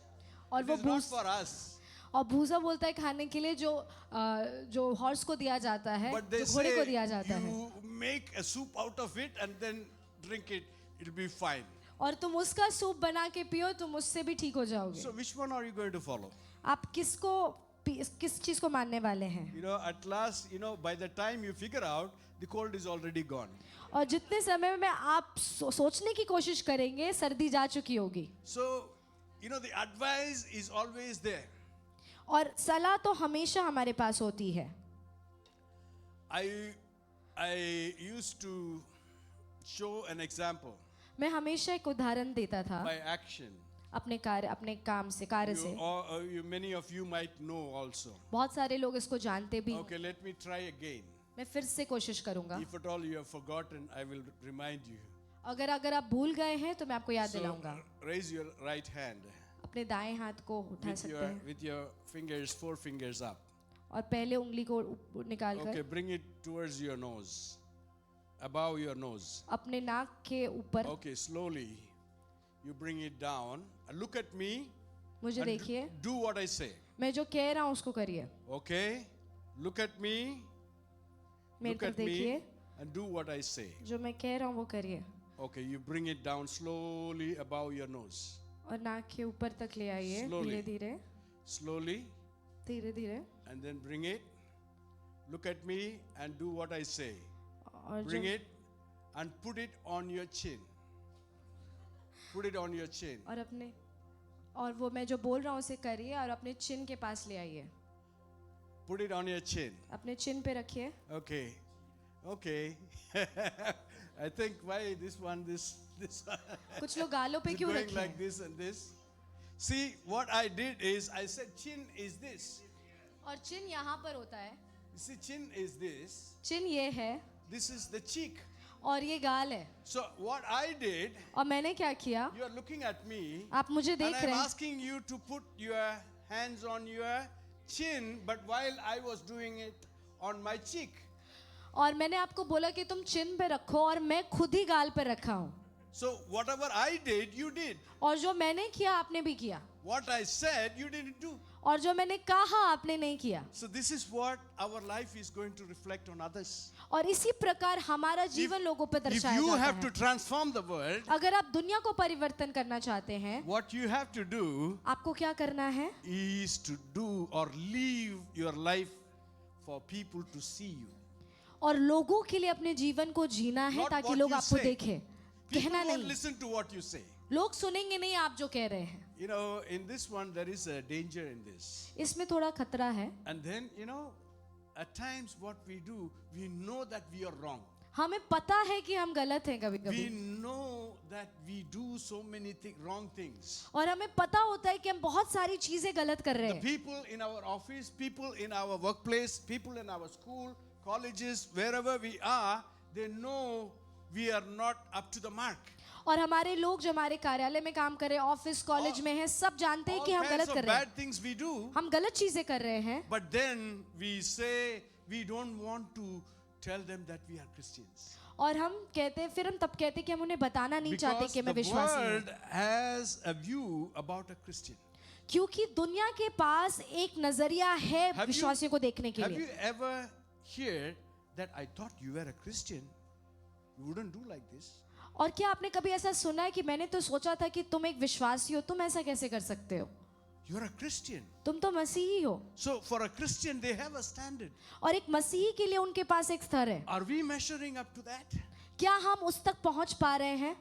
और It वो is not for us. और भूसा बोलता है खाने के लिए जो हॉर्स को दिया जाता है, But they जो घोड़े को say दिया जाता है. you make a soup out of it and then drink it. It'll be fine. और तुम उसका सूप बना के पियो तुम उससे भी ठीक हो जाओगे. So which one are you going to follow? आप किस चीज को मानने वाले हैं? At last, by the time you figure out, the cold is already gone. और जितने समय में आप सोचने की कोशिश करेंगे सर्दी जा चुकी होगी. So, the advice is always there. और सलाह तो हमेशा हमारे पास होती है. I used to show an example मैं हमेशा एक उदाहरण देता था by action. अपने काम से कार्य से. Many of you might know also. बहुत सारे लोग इसको जानते भी. Okay, let me try again. मैं फिर से कोशिश करूंगा. If at all you have forgotten, I will remind you. अगर आप भूल गए हैं तो मैं आपको याद So, दिलाऊंगा. raise your right hand अपने दाएं हाथ को उठा सकते हैं with your fingers, 4 fingers up. और पहले उंगली को निकाल Okay, कर bring it towards your nose, above your nose. अपने नाक के ऊपर. Okay, slowly you bring it down. Look at me. मुझे and देखिए. do what I say. मैं जो कह रहा हूँ उसको करिए. Okay, look at me. मेरी Look तरफ at me देखिए. and do what I say. जो मैं कह रहा हूँ वो करिए. Okay, you bring it down slowly above your nose. और नाक के ऊपर तक ले आइए Slowly. धीरे धीरे. And then bring it. Look at me and do what I say. और Bring जो it and put it on your chin. Put it on your chin. और वो मैं जो बोल रहा हूँ उसे करिए और अपने चिन के पास ले आइए. Put it on your chin. अपने चिन पे रखिए. Okay. I think why this one. कुछ लोग गालों पे Is it क्यों going रखे like हैं? this and this? See, what I did is I said chin is this. और चिन यहाँ पर होता है. You see, chin is this. चिन ये है This is the cheek. और ये गाल है। So what I did, और मैंने क्या किया, you are looking at me, आप मुझे and देख I'm रहे हैं asking you to put your hands on your chin, but while I was doing it on my cheek. और मैंने आपको बोला कि तुम चिन पे रखो और मैं खुद ही गाल पे रखा हूँ। So whatever I did, you did. और जो मैंने किया आपने भी किया, What I said, you didn't do. और जो मैंने कहा आपने नहीं किया। So this is what our life is going to reflect on others. और इसी प्रकार हमारा जीवन लोगों पे If दर्शाया you जाता have है। to transform the world, अगर आप दुनिया को परिवर्तन करना चाहते हैं, what you have to do आपको क्या करना है, is to do or live your life for people to see you. और लोगों के लिए अपने जीवन को जीना है Not ताकि what लोग you आपको say. देखें, People कहना won't नहीं। listen to what you say. लोग सुनेंगे नहीं आप जो कह रहे हैं। You know, in this one, there is a danger in this. इसमें थोड़ा खतरा है। And then, you know, at times what we do, we know that we are wrong. हमें पता है कि हम गलत हैं कभी We कभी, know that we do so many wrong things. और हमें पता होता है कि हम बहुत सारी चीजें गलत कर रहे The हैं। people in our office, people in our workplace, people in our school, colleges, wherever we are, they know we are not up to the mark. और हमारे लोग जो हमारे कार्यालय में काम कर रहे हैं, ऑफिस कॉलेज में हैं, सब जानते हैं All कि हम kinds गलत of कर रहे हैं, bad things we do, हम गलत चीजें कर रहे हैं। but then we say we don't want to tell them that we are Christians. और हम कहते हैं, फिर हम तब कहते हैं कि हम उन्हें बताना नहीं चाहते Because कि मैं the विश्वासी हूँ, world has a view about a Christian. क्योंकि दुनिया के पास एक नजरिया है Have you- विश्वासियों को देखने के Have you लिए। ever heard that I thought you were a Christian? You wouldn't do like this. और क्या आपने कभी ऐसा सुना है कि मैंने तो सोचा था कि तुम एक विश्वासी हो, तुम ऐसा कैसे कर सकते हो, You're a Christian. तुम तो मसीही हो। So for a Christian, they have a standard. और एक मसीही के लिए उनके पास एक स्तर है। Are we measuring up to that? क्या हम उस तक पहुंच पा रहे हैं?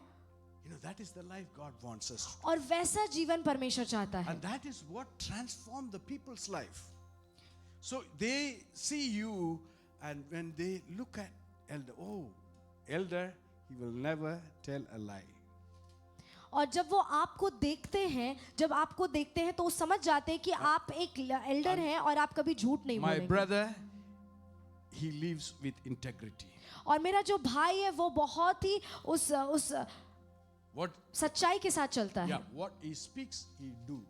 You know, that is the life God wants us to. और वैसा जीवन परमेश्वर चाहता है। And that is what transformed the people's life. So they see you, and when they look at elder, oh, elder, he will never tell a lie. और जब वो आपको देखते हैं, जब आपको देखते हैं तो वो समझ जाते हैं कि आप एक एल्डर हैं और आप कभी झूठ नहीं My बोलेंगे। brother, he lives with integrity. और मेरा जो भाई है वो बहुत ही उस What? सच्चाई के साथ चलता Yeah, है। what he speaks, he do.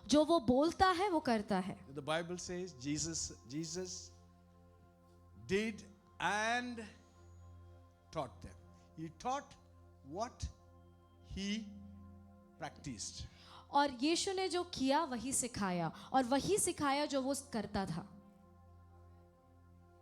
जो वो बोलता है वो करता है। The Bible says Jesus did and taught them. He taught what he practiced. और यीशु ने जो किया वही सिखाया, और वही सिखाया जो वो करता था।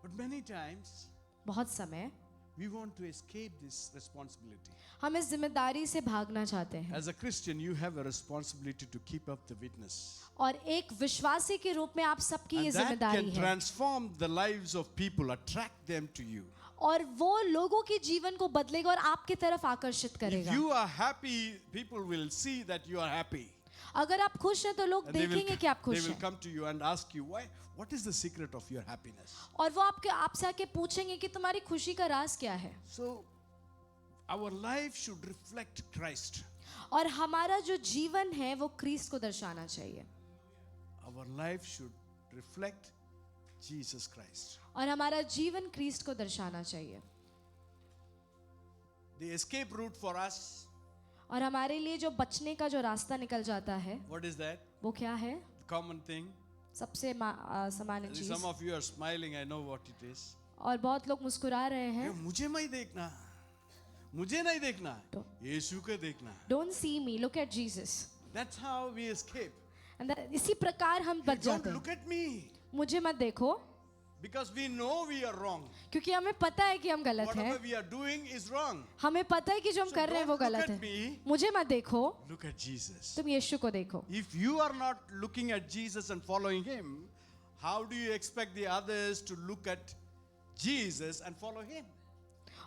But many times बहुत समय we want to escape this responsibility. हम इस जिम्मेदारी से भागना चाहते हैं, As a Christian, you have a responsibility to keep up the witness. और एक विश्वासी के रूप में आप सबकी ये And that जिम्मेदारी can है, transform the lives of people, attract them to you. और वो लोगों के जीवन को बदलेगा और आपकी तरफ आकर्षित If करेगा। you are happy, people will see that you are happy. अगर आप खुश हैं तो लोग And they देखेंगे कि आप they खुश will हैं, come to you and ask you, why? What is the secret of your happiness? और वो आपसे आके पूछेंगे कि तुम्हारी खुशी का राज क्या है। So, our life should reflect Christ. और हमारा जो जीवन है वो क्रिस्त को दर्शाना चाहिए, Our life should reflect Jesus Christ. और हमारा जीवन क्रिस्त को दर्शाना चाहिए। The escape route for us, और हमारे लिए जो बचने का जो रास्ता निकल जाता है what is that? वो क्या है? The common thing. सबसे सामान्य चीज, Some of you are smiling, I know what it is. और बहुत लोग मुस्कुरा रहे हैं। मुझे नहीं देखना, मुझे नहीं देखना, यीशु को देखना. Don't see me, look at Jesus. That's how we escape. And इसी प्रकार हम बच Don't जाते हैं। look at me, मुझे मत देखो, because we know we are wrong. क्योंकि हमें पता है कि हम गलत हैं। Whatever we are doing is wrong. हमें पता है कि जो हम So कर रहे हैं वो don't look गलत at है। me. मुझे मत देखो, Look at Jesus. तुम यीशु को देखो। If you are not looking at Jesus and following him, how do you expect the others to look at Jesus and follow him?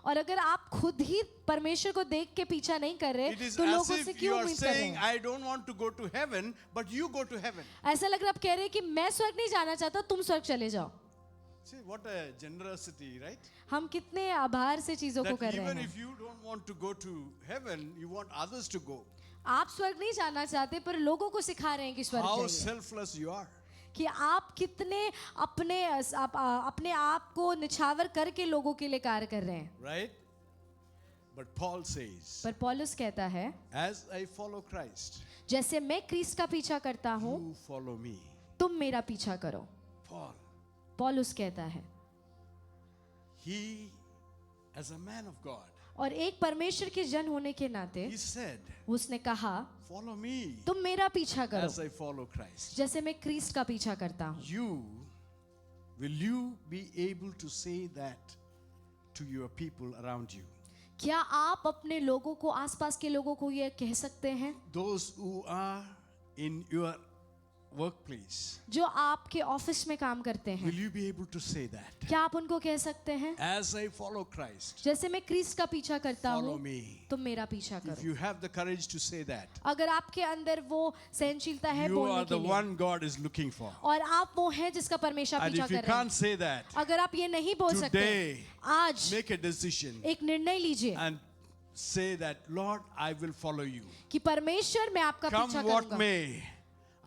और अगर आप खुद ही परमेश्वर को देख के पीछा नहीं कर रहे It is तो as लोगों से if you क्यों are उम्मीद कर रहे saying, हैं? I don't want to go to heaven, but you go to heaven. ऐसा लग रहा है आप कह रहे हैं कि मैं स्वर्ग नहीं जाना चाहता, तुम स्वर्ग चले जाओ। See, what a generosity, right? हम कितने आभार से चीजों को That कर रहे even हैं। if you don't want to go to heaven, you want others to go. आप स्वर्ग नहीं जाना चाहते पर लोगों को सिखा रहे हैं कि स्वर्ग How जाइए, selfless you are. कि आप कितने अपने आप को निछावर करके लोगों के लिए कार्य कर रहे हैं। Right? But Paul says, पर पौलुस कहता है, as I follow Christ, जैसे मैं क्रिस्ट का पीछा करता हूँ, you follow me. तुम मेरा पीछा करो. Paul, पौलुस कहता है. he, as a man of God, और एक परमेश्वर के जन होने के नाते he said, उसने कहा, follow me तुम मेरा पीछा करो as I follow Christ. जैसे मैं क्रिस्ट का पीछा करता हूँ. Will you be able to say that to your people around you? क्या आप अपने लोगों को, आसपास के लोगों को ये कह सकते हैं, Those who are in your workplace, जो आपके ऑफिस में काम करते will हैं, you be able to say that? क्या आप उनको कह सकते हैं, As I follow Christ, जैसे मैं क्रिस्ट का पीछा करता follow हूँ, me. तुम मेरा पीछा If करो. you have the courage to say that, अगर आपके अंदर वो सहनशीलता है you बोलने are के the लिए, one God is looking for. और आप वो हैं जिसका परमेश्वर And पीछा if you कर रहे can't हैं, say that, अगर आप ये नहीं बोल सकते, today, आज make a decision एक निर्णय लीजिए and say that, Lord, I will follow you. कि परमेश्वर मैं आपका Come पीछा what करूंगा, may,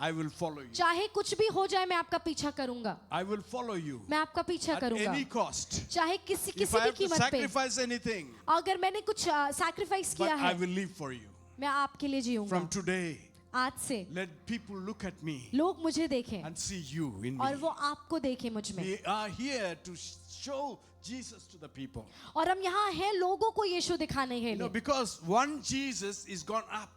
I will follow you. चाहे कुछ भी हो जाए मैं आपका पीछा करूंगा, I will follow you मैं आपका पीछा at करूंगा, any cost. चाहे किसी If किसी I भी have to कीमत पे. sacrifice anything, अगर मैंने कुछ सैक्रिफाइस but किया I है, will live for you. मैं आपके लिए जीऊंगा. From today, आज से let people look at me लोग मुझे देखें and see you in me. और वो आपको देखें मुझ में. We are here to show Jesus to the people. और हम यहाँ हैं लोगों को यीशु दिखाने के No, लिए, because one Jesus is gone up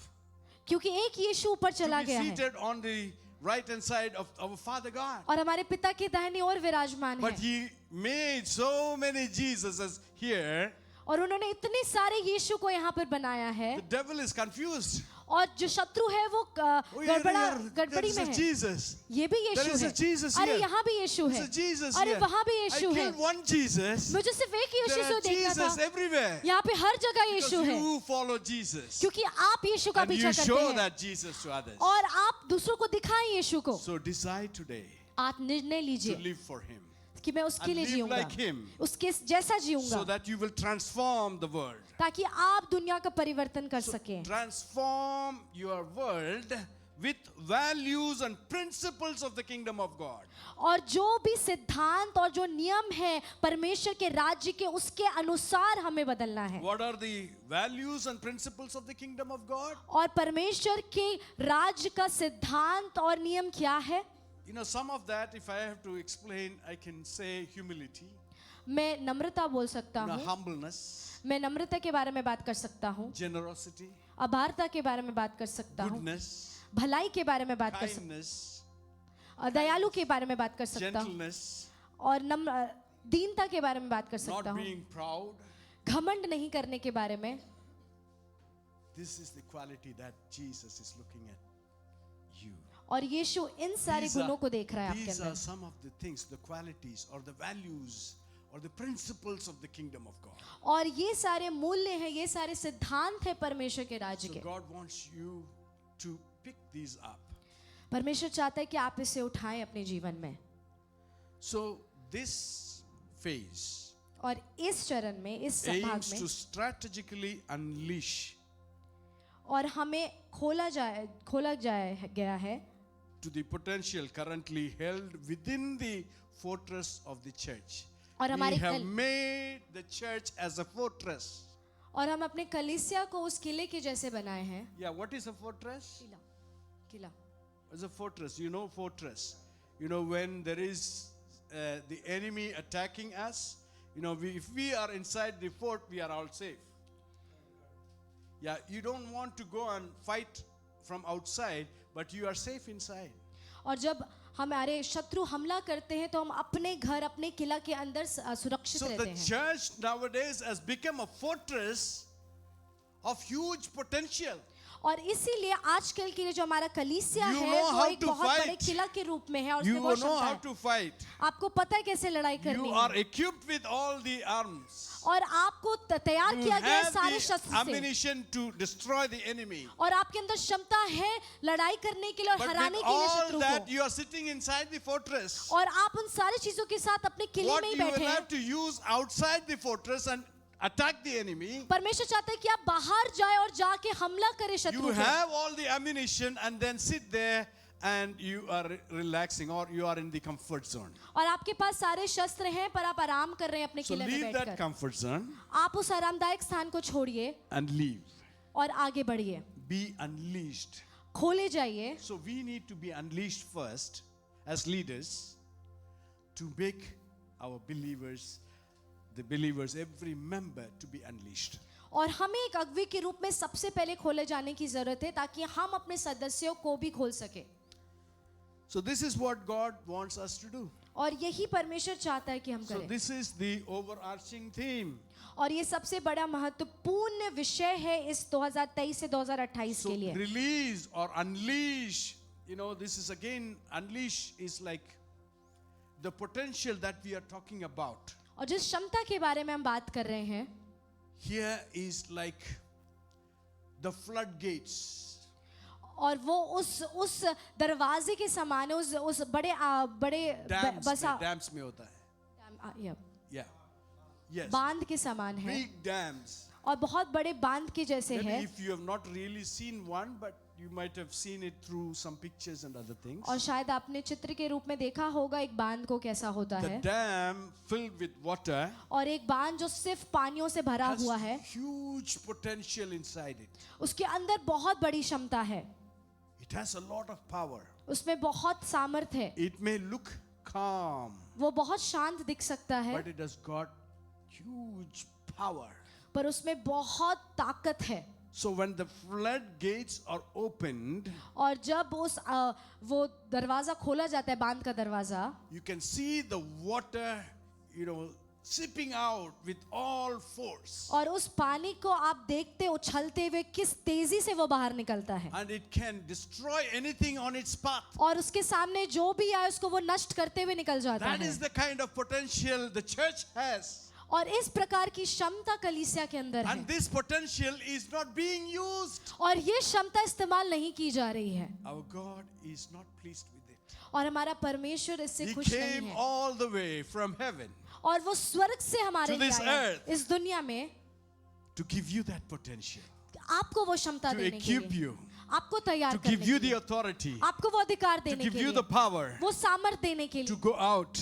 क्योंकि एक यीशु ऊपर to चला be गया है seated on the right hand side of our Father God. और हमारे पिता के दाहिनी ओर विराजमान But है. He made so many Jesuses here. और उन्होंने इतने सारे यीशु को यहाँ पर बनाया है, The devil is confused. और जो शत्रु है वो Oh, here, there गड़बड़ी is में a है. Jesus. ये भी There यीशु is a है. Jesus अरे here. यहाँ भी यीशु There's है. a Jesus अरे here. वहाँ भी I यीशु है. killed one Jesus. मुझे सिर्फ एक यीशु There से are देखना Jesus था. everywhere. यहाँ पे हर जगह Because यीशु है, you follow Jesus. क्योंकि आप यीशु का And पीछा you करते show हैं that Jesus to others. और आप दूसरों को दिखाएं यीशु को. So decide today आप निर्णय to लीजिए live for Him. कि मैं उसके And लिए live जीऊंगा, like him. उसके जैसा So जीऊंगा, that you will transform the world. ताकि आप दुनिया का परिवर्तन कर So सकें. transform your world with values and principles of the kingdom of God. और जो भी सिद्धांत और जो नियम है परमेश्वर के राज्य के, उसके अनुसार हमें बदलना है. What are the values and principles of the kingdom of God? और परमेश्वर के राज्य का सिद्धांत और नियम क्या है? You know, some of that, if I have to explain, I can say humility, मैं नम्रता बोल सकता you know, हूँ, humbleness, मैं नम्रता के बारे में बात कर सकता हूँ, generosity, अभारता के बारे में बात कर सकता हूँ, goodness, भलाई के बारे में बात कर सकता kindness, हूँ, दयालु के बारे में बात कर सकता हूँ, gentleness, और दीनता के बारे में बात कर सकता not हूँ, being proud. घमंड नहीं करने के बारे में. This is the quality that Jesus is looking at you. और यीशु इन सारे गुणों को देख रहा है आपके These are अंदर. some of the things, the qualities or the values or the principles of the kingdom of God. और ये सारे मूल्य हैं, ये सारे सिद्धांत हैं परमेश्वर के राज्य So के. God wants you to pick these up. परमेश्वर चाहता है कि आप इसे उठाएं अपने जीवन में. So this phase और इस चरण में, इस भाग aims में, to strategically unleash और हमें खोला गया है to the potential currently held within the fortress of the church. और We हमारे have made the church as a fortress. और हम अपने कलीसिया को उस किले के जैसे बनाए हैं. Yeah, what is a fortress? Qila. It's a fortress. You know fortress. You know when there is the enemy attacking us, you know, if we are inside the fort, we are all safe. Yeah, you don't want to go and fight from outside, but you are safe inside. और जब हमारे शत्रु हमला करते हैं तो हम अपने घर, अपने किला के अंदर सुरक्षित So रहते the हैं. church nowadays has become a fortress of huge potential. और इसीलिए आजकल के लिए जो हमारा कलीसिया You है know वो how एक to बहुत बड़े fight. किला के रूप में है और You उसमें बहुत know क्षमता how है. to fight. आपको पता है कैसे लड़ाई करनी You है are equipped with all the arms. और आपको तैयार You किया गया है have सारे the शस्त्र से ammunition to destroy the enemy. और आपके अंदर क्षमता है लड़ाई करने के लिए और But हराने with के लिए all शत्रु that, को. you are sitting inside the fortress. और आप उन सारी चीजों के साथ अपने किले What में ही you बैठे will हैं. have to use outside the fortress and attack the enemy. परमेश्वर चाहता है कि आप बाहर जाए और जाके हमला करें You शत्रु पे. have all the ammunition and then sit there and you are relaxing or you are in the comfort zone. और आपके पास सारे शस्त्र हैं पर आप आराम कर रहे हैं अपने So किले में leave that बैठकर। comfort zone आप उस आरामदायक स्थान को छोड़िए and leave. और आगे बढ़िए, Be unleashed. खोले जाइए। So we need to be unleashed first as leaders to make our believers, the believers, every member to be unleashed. और हमें एक अगुवी के रूप में सबसे पहले खोले जाने की जरूरत है ताकि हम अपने सदस्यों को भी खोल सके। So this is what God wants us to do. और यही परमेश्वर चाहता है कि हम So करें। this is the overarching theme. और ये सबसे बड़ा महत्वपूर्ण विषय है इस 2023 से 2028 So के लिए। release or unleash, you know, this is again, unleash is like the potential that we are talking about. और जिस क्षमता के बारे में हम बात कर रहे हैं, Here is like the floodgates. और वो उस दरवाजे के समान है, उस बड़े Dams में होता है. Yeah. Yes. बांध के समान है Big dams. और बहुत बड़े बांध के जैसे Maybe है। if you have not really seen one, but you might have seen it through some pictures and other things. और शायद आपने चित्र के रूप में देखा होगा एक बांध को कैसा होता The है, dam filled with water और एक बांध जो सिर्फ पानियों से भरा has हुआ है, huge potential inside it. उसके अंदर बहुत बड़ी क्षमता है, It has a lot of power. उसमें बहुत सामर्थ्य है। It may look calm, वो बहुत शांत दिख सकता है but it has got huge power. पर उसमें बहुत ताकत है। So when the floodgates are opened, और जब वो दरवाजा खोला जाता है, बांध का दरवाजा, you can see the water, you know, seeping out with all force. और उस पानी को आप देखते उछलते हुए किस तेजी से वो बाहर निकलता है, And it can destroy anything on its path. और उसके सामने जो भी आए उसको वो नष्ट करते हुए निकल जाता That है। is the kind of potential the church has. और इस प्रकार की क्षमता कलीसिया के अंदर है, And this potential is not being used. और ये क्षमता इस्तेमाल नहीं की जा रही है, Our God is not pleased with it. और हमारा परमेश्वर इससे He खुश नहीं came है। all the way from heaven और वो स्वर्ग से हमारे to लिए this आया earth. इस दुनिया में to give you that potential, आपको वो क्षमता to देने के equip लिए, you, आपको तैयार to करने give you के the लिए, authority, आपको वो अधिकार to देने give के you लिए, the power वो सामर्थ देने के to लिए go out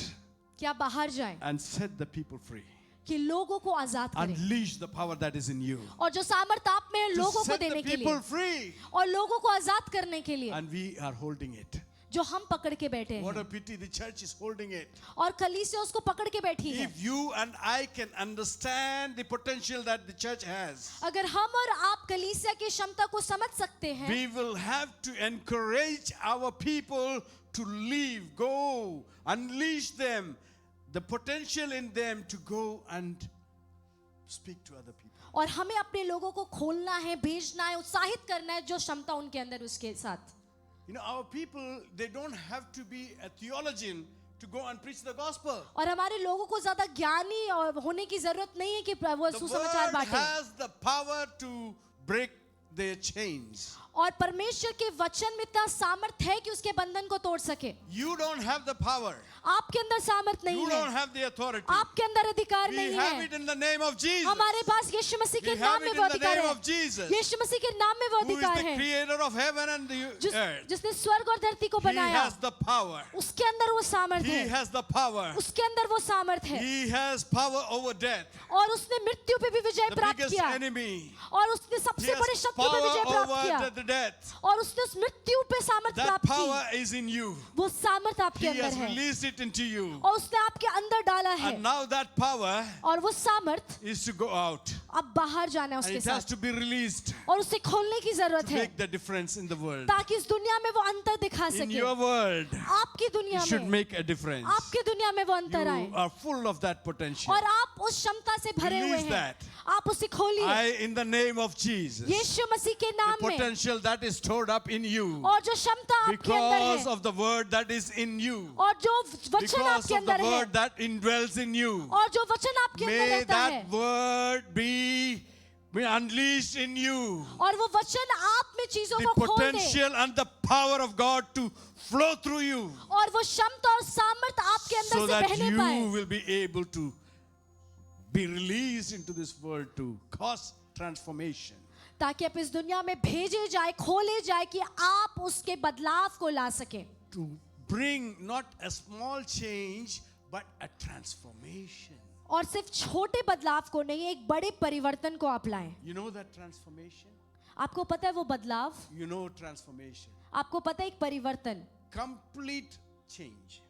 कि आप बाहर जाएं, and set the people free. कि लोगों को आजाद करें, Unleash the power that is in you. और जो सामर्थ आप में है To लोगों को set the देने के people लिए, free. और लोगों को आजाद करने के लिए, And we are holding it. जो हम पकड़ के बैठे What हैं, a pity the church is holding it. और कलीसिया उसको पकड़ के बैठी है। If you and I can understand the potential that the church has, अगर हम और आप कलीसिया की क्षमता को समझ सकते हैं, we will have to encourage our people to leave, go, unleash them, the potential in them to go and speak to other people. और हमें अपने लोगों को खोलना है, भेजना है, उत्साहित करना है जो क्षमता उनके अंदर उसके साथ। You know, our people, they don't have to be a theologian to go and preach the gospel. और हमारे लोगों को ज्यादा ज्ञानी और होने की जरूरत नहीं है कि वो The सुसमाचार word बांटे, has the power to break their chains. और परमेश्वर के वचन में इतना सामर्थ है कि उसके बंधन को तोड़ सके। You don't have the power. आपके अंदर सामर्थ नहीं You है, don't have the authority. आपके अंदर अधिकार We नहीं have है। it in the name of Jesus, हमारे पास यीशु मसीह के We नाम have में it वो in the अधिकार name है, of Jesus, यीशु मसीह के नाम में वो who is अधिकार the है, creator of heaven and the earth. जिसने स्वर्ग और धरती को He बनाया, has the power. उसके अंदर वो सामर्थ He है, has the power. उसके अंदर वो सामर्थ है, He has power over death, और उसने मृत्यु पे भी विजय the प्राप्त biggest किया, enemy. और उसने He सबसे बड़े has शत्रु पे विजय power प्राप्त किया, over the death. और उसने उस मृत्यु पे सामर्थ That प्राप्त power की। is in you. वो सामर्थ आपके He अंदर has है, released it into you. और उसने आपके अंदर डाला है, And now that power और वो सामर्थ is to go out. अब बाहर जाना है And उसके it has साथ, to be released और उसे खोलने की जरूरत to है make the difference in the world. ताकि इस दुनिया में वो अंतर दिखा In सके। your world, आपकी you दुनिया should में, make a difference. आपकी दुनिया में वो अंतर आए, You are full of that potential. और आप उस क्षमता से भरे हुए Release हैं, that. आप उसे खोलिए I, in the name of Jesus, यीशु मसीह के the नाम में, potential that is stored up in you और जो क्षमता आपके अंदर because है, of the word that is in you, और जो वचन because आपके of the अंदर है, word that indwells in you, और जो वचन आपके अंदर may रहता है, that word be unleashed in you. और वो वचन आप में चीजों The को खोल दे, potential and the power of God to flow through you और वो क्षमता और सामर्थ आपके अंदर so से that बहने you पाए, will be able to be released into this world to cause transformation. ताकि आप इस दुनिया में भेजे जाए, खोले जाए कि आप उसके बदलाव को ला सकें, to bring not a small change but a transformation. और सिर्फ छोटे बदलाव को नहीं, एक बड़े परिवर्तन को आप लाएं। You know that transformation? आपको पता है वो बदलाव, You know transformation. आपको पता है एक परिवर्तन Complete change.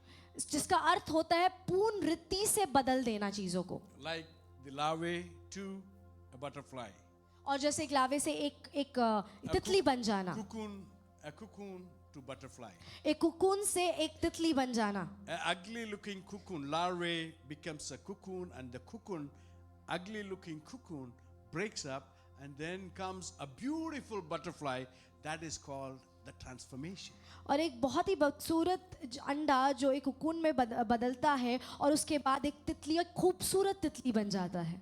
जिसका अर्थ होता है पूर्ण रीति से बदल देना चीजों को। Like the larvae to a butterfly. और जैसे एक लावे से एक तितली बन जाना, A cocoon to butterfly. एक कुकुन से एक तितली बन जाना। An ugly looking cocoon, larvae becomes a cocoon, and the cocoon, ugly looking cocoon, breaks up, and then comes a beautiful butterfly. That is called the transformation. और एक बहुत ही बदसूरत अंडा जो एक कुकुन में बदलता है और उसके बाद एक तितली, एक खूबसूरत तितली बन जाता है,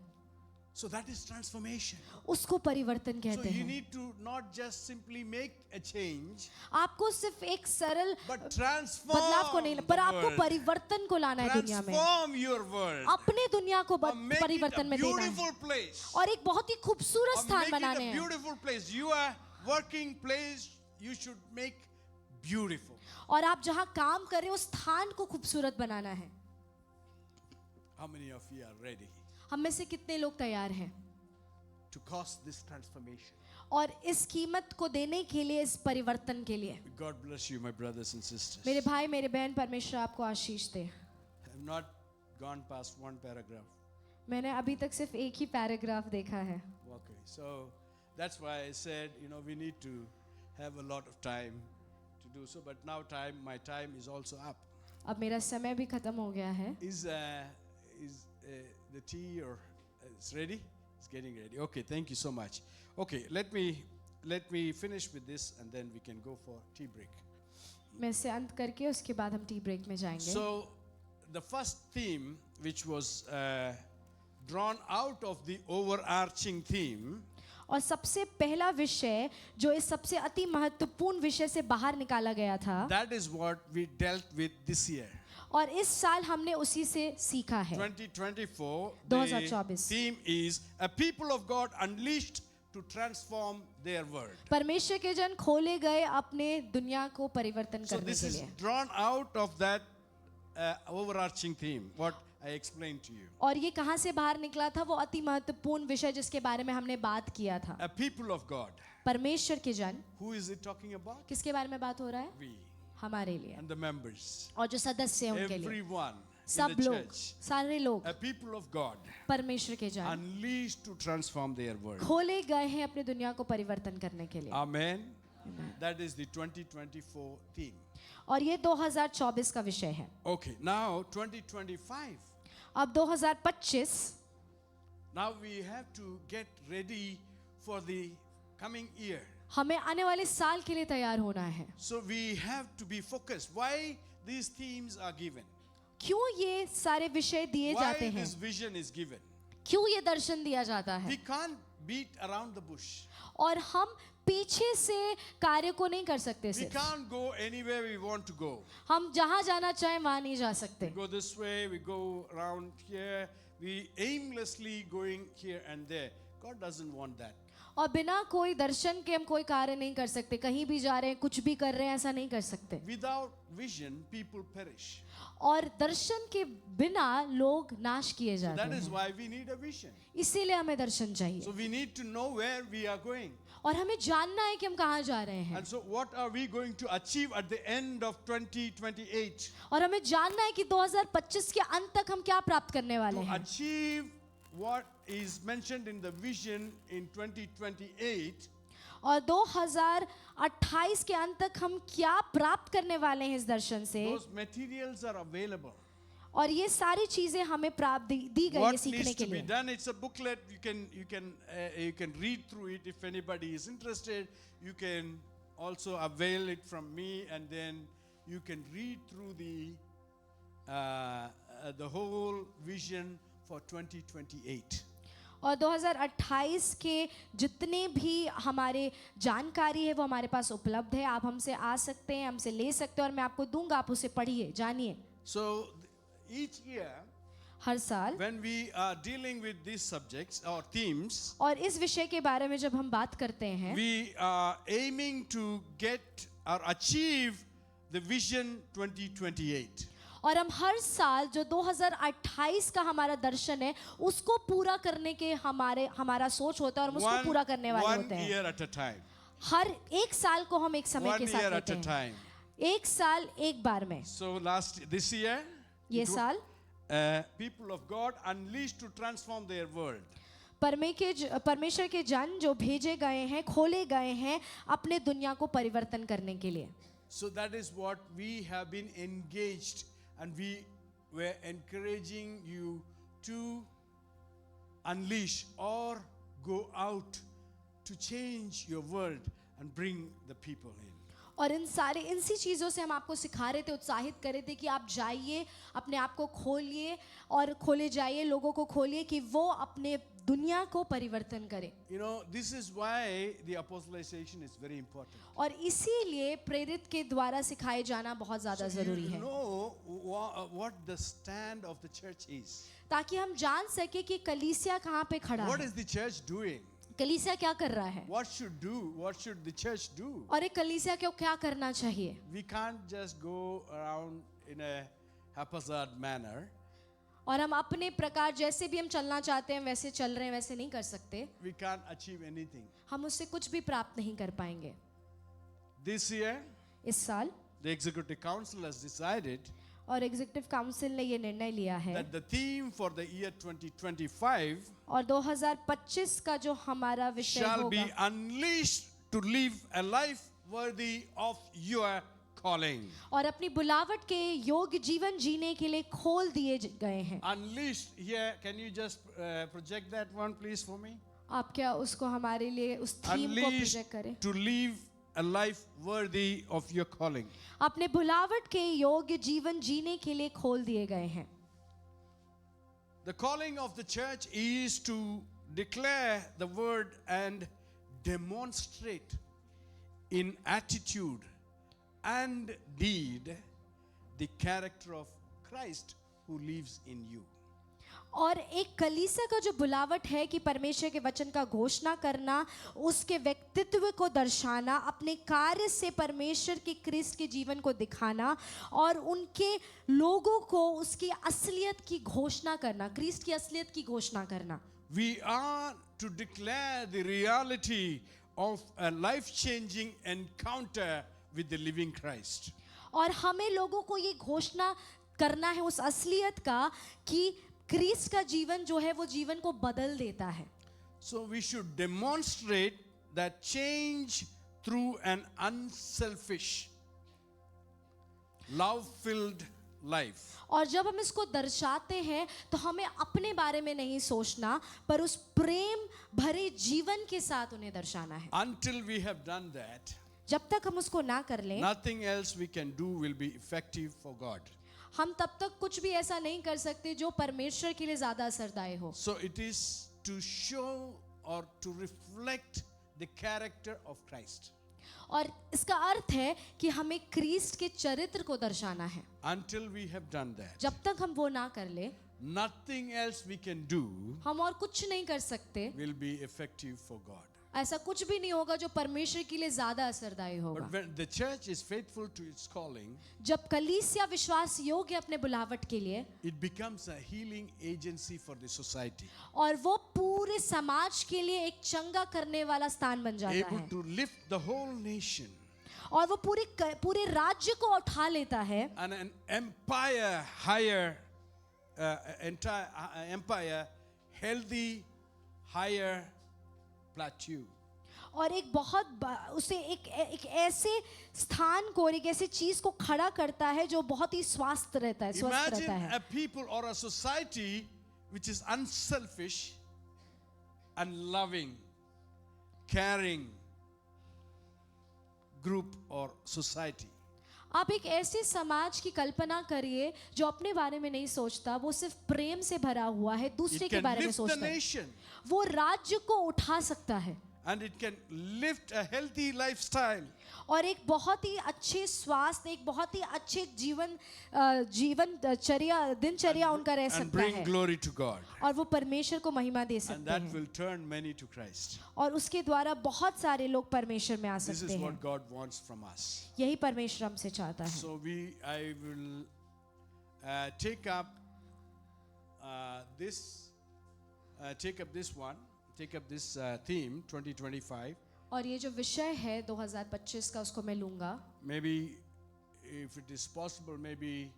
So that is transformation. उसको परिवर्तन So कहते you हैं। need to not just simply make a change, आपको सिर्फ एक सरल but transform बदलाव को नहीं, the पर आपको world. परिवर्तन को लाना है दुनिया में, Transform your world. अपने दुनिया को Or make it परिवर्तन a में देना है beautiful place. और एक बहुत ही खूबसूरत Or स्थान make it बनाने a हैं। beautiful place. You are working place. You should make beautiful. और आप जहाँ काम कर रहे हो उस स्थान को खूबसूरत बनाना है। How many of you are ready हम में से कितने लोग तैयार हैं to cause this transformation? और इस कीमत को देने के लिए, इस परिवर्तन के लिए? God bless you, my brothers and sisters. मेरे भाई, मेरे बहन, परमेश्वर आपको आशीष दे। I have not gone past one paragraph. मैंने अभी तक सिर्फ एक ही पैराग्राफ देखा है। Okay, so that's why I said, we need to have a lot of time to do so. But now my time is also up. अब मेरा समय भी खत्म हो गया है। Is the tea or it's ready? It's getting ready. Okay, thank you so much. Okay, let me finish with this and then we can go for tea break. मैं इसे अंत करके उसके बाद हम टी ब्रेक में जाएंगे। So the first theme, which was drawn out of the overarching theme, और सबसे पहला विषय जो इस सबसे अति महत्वपूर्ण विषय से बाहर निकाला गया था, that is what we dealt with this year. और इस साल हमने उसी से सीखा है। 2024, 2024. the theme is a people of God unleashed to transform their world. परमेश्वर के जन खोले गए अपने दुनिया को परिवर्तन So करने this के is लिए। drawn out of that overarching theme, what I explained to you. और ये कहाँ से बाहर निकला था? वो अति महत्वपूर्ण विषय जिसके बारे में हमने बात किया था। A people of God. परमेश्वर के जन, Who is it talking about? किसके बारे में बात हो रहा है? We हमारे लिए, and the members. और जो सदस्य हैं उनके लिए, Everyone in सब the लोग, church. सारे लोग A people of God परमेश्वर के जन unleashed to transform their world. खोले गए हैं अपनी दुनिया को परिवर्तन करने के लिए। Amen. That is the 2024 theme. और ये 2024 का विषय है। Okay, now 2025. अब 2025, Now we have to get ready for the coming year. हमें आने वाले साल के लिए तैयार होना है। So we have to be focused. Why these themes are given? क्यों ये सारे विषय दिए Why जाते हैं? this vision is given? क्यों ये दर्शन दिया जाता है? We can't beat around the bush. और हम पीछे से कार्य को नहीं कर सकते। We सिर्फ can't go anywhere we want to go. हम जहाँ जाना चाहें वहाँ नहीं जा सकते। We go this way, we go around here, we aimlessly going here and there. God doesn't want that. और बिना कोई दर्शन के हम कोई कार्य नहीं कर सकते। कहीं भी जा रहे हैं, कुछ भी कर रहे हैं, ऐसा नहीं कर सकते। Without vision, people perish. और दर्शन के बिना लोग नाश किए जाते That is हैं। why we need a vision. इसीलिए हमें दर्शन चाहिए, So we need to know where we are going. और हमें जानना है कि हम कहाँ जा रहे हैं, And so what are we going to achieve at the end of 2028? और हमें जानना है कि 2025 के अंत तक हम क्या प्राप्त करने वाले To हैं। achieve what is mentioned in the vision in 2028, और 2028 के अंत तक हम क्या प्राप्त करने वाले हैं इस दर्शन से, those materials are available. और ये सारी चीजें हमें प्राप्त दी गई है What सीखने needs के to be लिए। done? It's a booklet. You can read through it. If anybody is interested, you can also avail it from me, and then you can read through the whole vision for 2028. और 2028 के जितने भी हमारे जानकारी है वो हमारे पास उपलब्ध है। आप हमसे आ सकते हैं, हमसे ले सकते हैं, और मैं आपको दूंगा, आप उसे पढ़िए, जानिए। So each year हर साल when we are dealing with these subjects or themes, और इस विषय के बारे में जब हम बात करते हैं, we are aiming to get or achieve the vision 2028. और हम हर साल जो 2028 का हमारा दर्शन है उसको पूरा करने के हमारा सोच होता है और हम उसको पूरा करने वाले होते One हैं। year at a time. हर एक साल को हम एक समय One के साथ year at लेते a हैं, time. एक साल एक बार में। So this year, ये साल people of God unleashed to transform their world. परमेश्वर के जन जो भेजे गए हैं, खोले गए हैं अपने दुनिया को परिवर्तन करने के लिए। So that is what we have been engaged, and we were encouraging you to unleash or go out to change your world and bring the people in. और इनसी चीज़ों से हम आपको सिखा रहे थे, उत्साहित कर रहे थे कि आप जाइए, अपने आप को खोलिए और खोले जाइए, लोगों को खोलिए कि वो अपने दुनिया को परिवर्तन करें। You know, this is why the apostlization is very important. और इसीलिए प्रेरित के द्वारा सिखाए जाना बहुत ज़्यादा ज़रूरी You है, know what the stand of the church is. ताकि हम जान सके कि कलीसिया कहाँ पे खड़ा What है, is the church doing? कलीसिया क्या कर रहा है What should the church do? और एक कलीसिया को क्या करना चाहिए। We can't just go around in a haphazard manner. और हम अपने प्रकार जैसे भी हम चलना चाहते हैं वैसे चल रहे हैं, वैसे नहीं कर सकते, We can't achieve anything. हम उससे कुछ भी प्राप्त नहीं कर पाएंगे। This year, इस साल the executive council has decided और एग्जीक्यूटिव काउंसिल ने ये निर्णय लिया है that the theme for the year 2025 और 2025 का जो हमारा विषय shall be होगा unleashed to live a life worthy of your calling. और अपनी बुलावट के योग्य जीवन जीने के लिए खोल दिए गए हैं। Unleashed here, can you just project that one please for me? आप क्या उसको हमारे लिए उस थीम को प्रोजेक्ट करें? Unleashed to live a life worthy of your calling. अपने बुलावट के योग्य जीवन जीने के लिए खोल दिए गए हैं। The calling of the church is to declare the word and demonstrate in attitude and deed the character of Christ who lives in you. और एक कलीसिया का जो बुलावट है कि परमेश्वर के वचन का घोषणा करना, उसके व्यक्तित्व को दर्शाना, अपने कार्य से परमेश्वर के क्रिस्त के जीवन को दिखाना और उनके लोगों को उसकी असलियत की घोषणा करना, क्रिस्त की असलियत की घोषणा करना। We are to declare the reality of a life-changing encounter with the living Christ. और हमें लोगों को ये घोषणा करना है उस असलियत का कि क्रिस्त का जीवन जो है वो जीवन को बदल देता है। So we should demonstrate that change through an unselfish, love-filled life. और जब हम इसको दर्शाते हैं तो हमें अपने बारे में नहीं सोचना पर उस प्रेम भरे जीवन के साथ उन्हें दर्शाना है। Until we have done that, जब तक हम उसको ना कर लें, nothing else we can do will be effective for God. हम तब तक कुछ भी ऐसा नहीं कर सकते जो परमेश्वर के लिए ज्यादा असरदायी हो। So it is to show or to reflect the character of Christ. और इसका अर्थ है कि हमें क्रिस्ट के चरित्र को दर्शाना है। Until we have done that, जब तक हम वो ना कर ले, nothing else we can do हम और कुछ नहीं कर सकते, will be effective for God. ऐसा कुछ भी नहीं होगा जो परमेश्वर के लिए ज्यादा असरदायी होगा। But when the church is faithful to its calling, जब कलीसिया विश्वास योग्य अपने बुलावट के लिए, it becomes a healing agency for the society, और वो पूरे समाज के लिए एक चंगा करने वाला स्थान बन जाता able है to lift the whole nation और वो पूरे राज्य को उठा लेता है and an empire higher, entire empire healthy, higher plateau. और एक उसे एक ऐसे स्थान को और एक ऐसे चीज को खड़ा करता है जो बहुत ही स्वस्थ रहता है, स्वस्थ Imagine रहता है। a people or a society which is unselfish and loving, caring group or society. आप एक ऐसे समाज की कल्पना करिए जो अपने बारे में नहीं सोचता, वो सिर्फ प्रेम से भरा हुआ है, दूसरे It के can बारे में lift the सोचता है। nation वो राज्य को उठा सकता है and it can lift a healthy lifestyle. और एक बहुत ही अच्छे स्वास्थ्य, एक बहुत ही अच्छे दिनचर्या उनका रह And सकता bring है glory to God. और वो परमेश्वर को महिमा दे And सकते that हैं will turn many to Christ. और उसके द्वारा बहुत सारे लोग परमेश्वर में आ This सकते is हैं। what God wants from us. यही परमेश्वर हमसे चाहता है। So I will take up this theme 2025. और ये जो विषय है 2025 का, उसको मैं लूंगा। Maybe if it is possible, maybe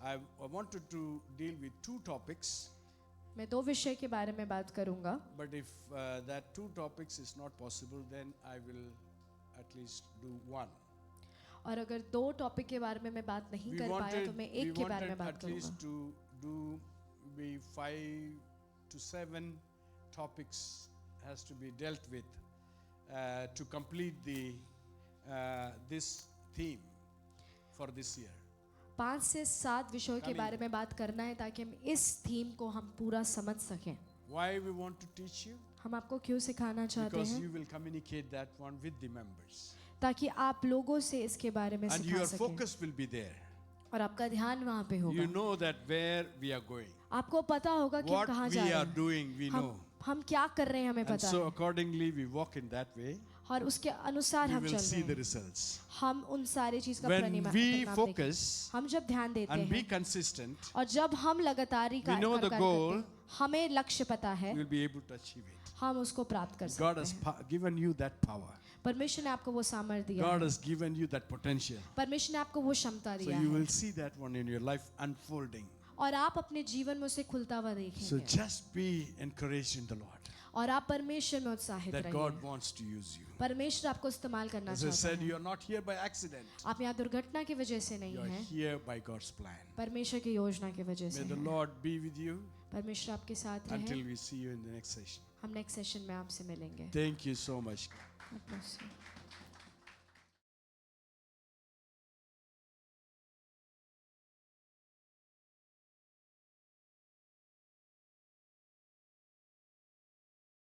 I wanted to deal with 2 topics. मैं 2 विषय के बारे में बात करूंगा, But if that 2 topics is not possible, then I will at least do 1. और अगर 2 टॉपिक के बारे में मैं बात नहीं We कर पाया तो मैं we एक के बारे में wanted बात at least करूंगा। to do be 5 to 7 topics has to be dealt with to complete this theme for this year. 5 से 7 विषयों के Coming. बारे में बात करना है ताकि हम इस थीम को हम पूरा समझ सकें। Why we want to teach you? हम आपको क्यों सिखाना चाहते Because हैं? you will communicate that one with the members. ताकि आप लोगों से इसके बारे में And सिखा your सकें focus will be there. और आपका ध्यान वहाँ पे You होगा। know that where we are going. आपको पता होगा कि हम What कहाँ we जा रहे are हैं। doing, we know. हम क्या कर रहे हैं हमें And पता so है accordingly we walk in that way. और उसके अनुसार We हम will चल see रहे the हैं। results. हम उन सारी चीज का When परिणाम we देखेंगे। focus हम जब ध्यान देते and be हैं consistent, और जब हम लगातारी we know the कार्य goal. करते हैं, हमें लक्ष्य पता है, we will be able to achieve it. हम उसको प्राप्त कर God सकते has हैं। given you that power. परमेश्वर ने आपको वो सामर्थ्य दिया God है। has given you that potential. परमेश्वर ने आपको वो क्षमता So दिया you है will see that one in your life unfolding. और आप अपने जीवन में उसे खुलता हुआ So देखेंगे just be encouraged in the Lord और आप परमेश्वर में उत्साहित that God रहिए। wants to use you. परमेश्वर आपको इस्तेमाल करना As I चाहता said, है। you are not here by accident. आप यहाँ दुर्घटना की वजह से You नहीं are हैं, here by God's plan. परमेश्वर की योजना की वजह से May the हैं। Lord be with you परमेश्वर आपके साथ until रहे। we see you in the next session. हम नेक्स्ट सेशन में आपसे मिलेंगे। Thank you so much. God bless you.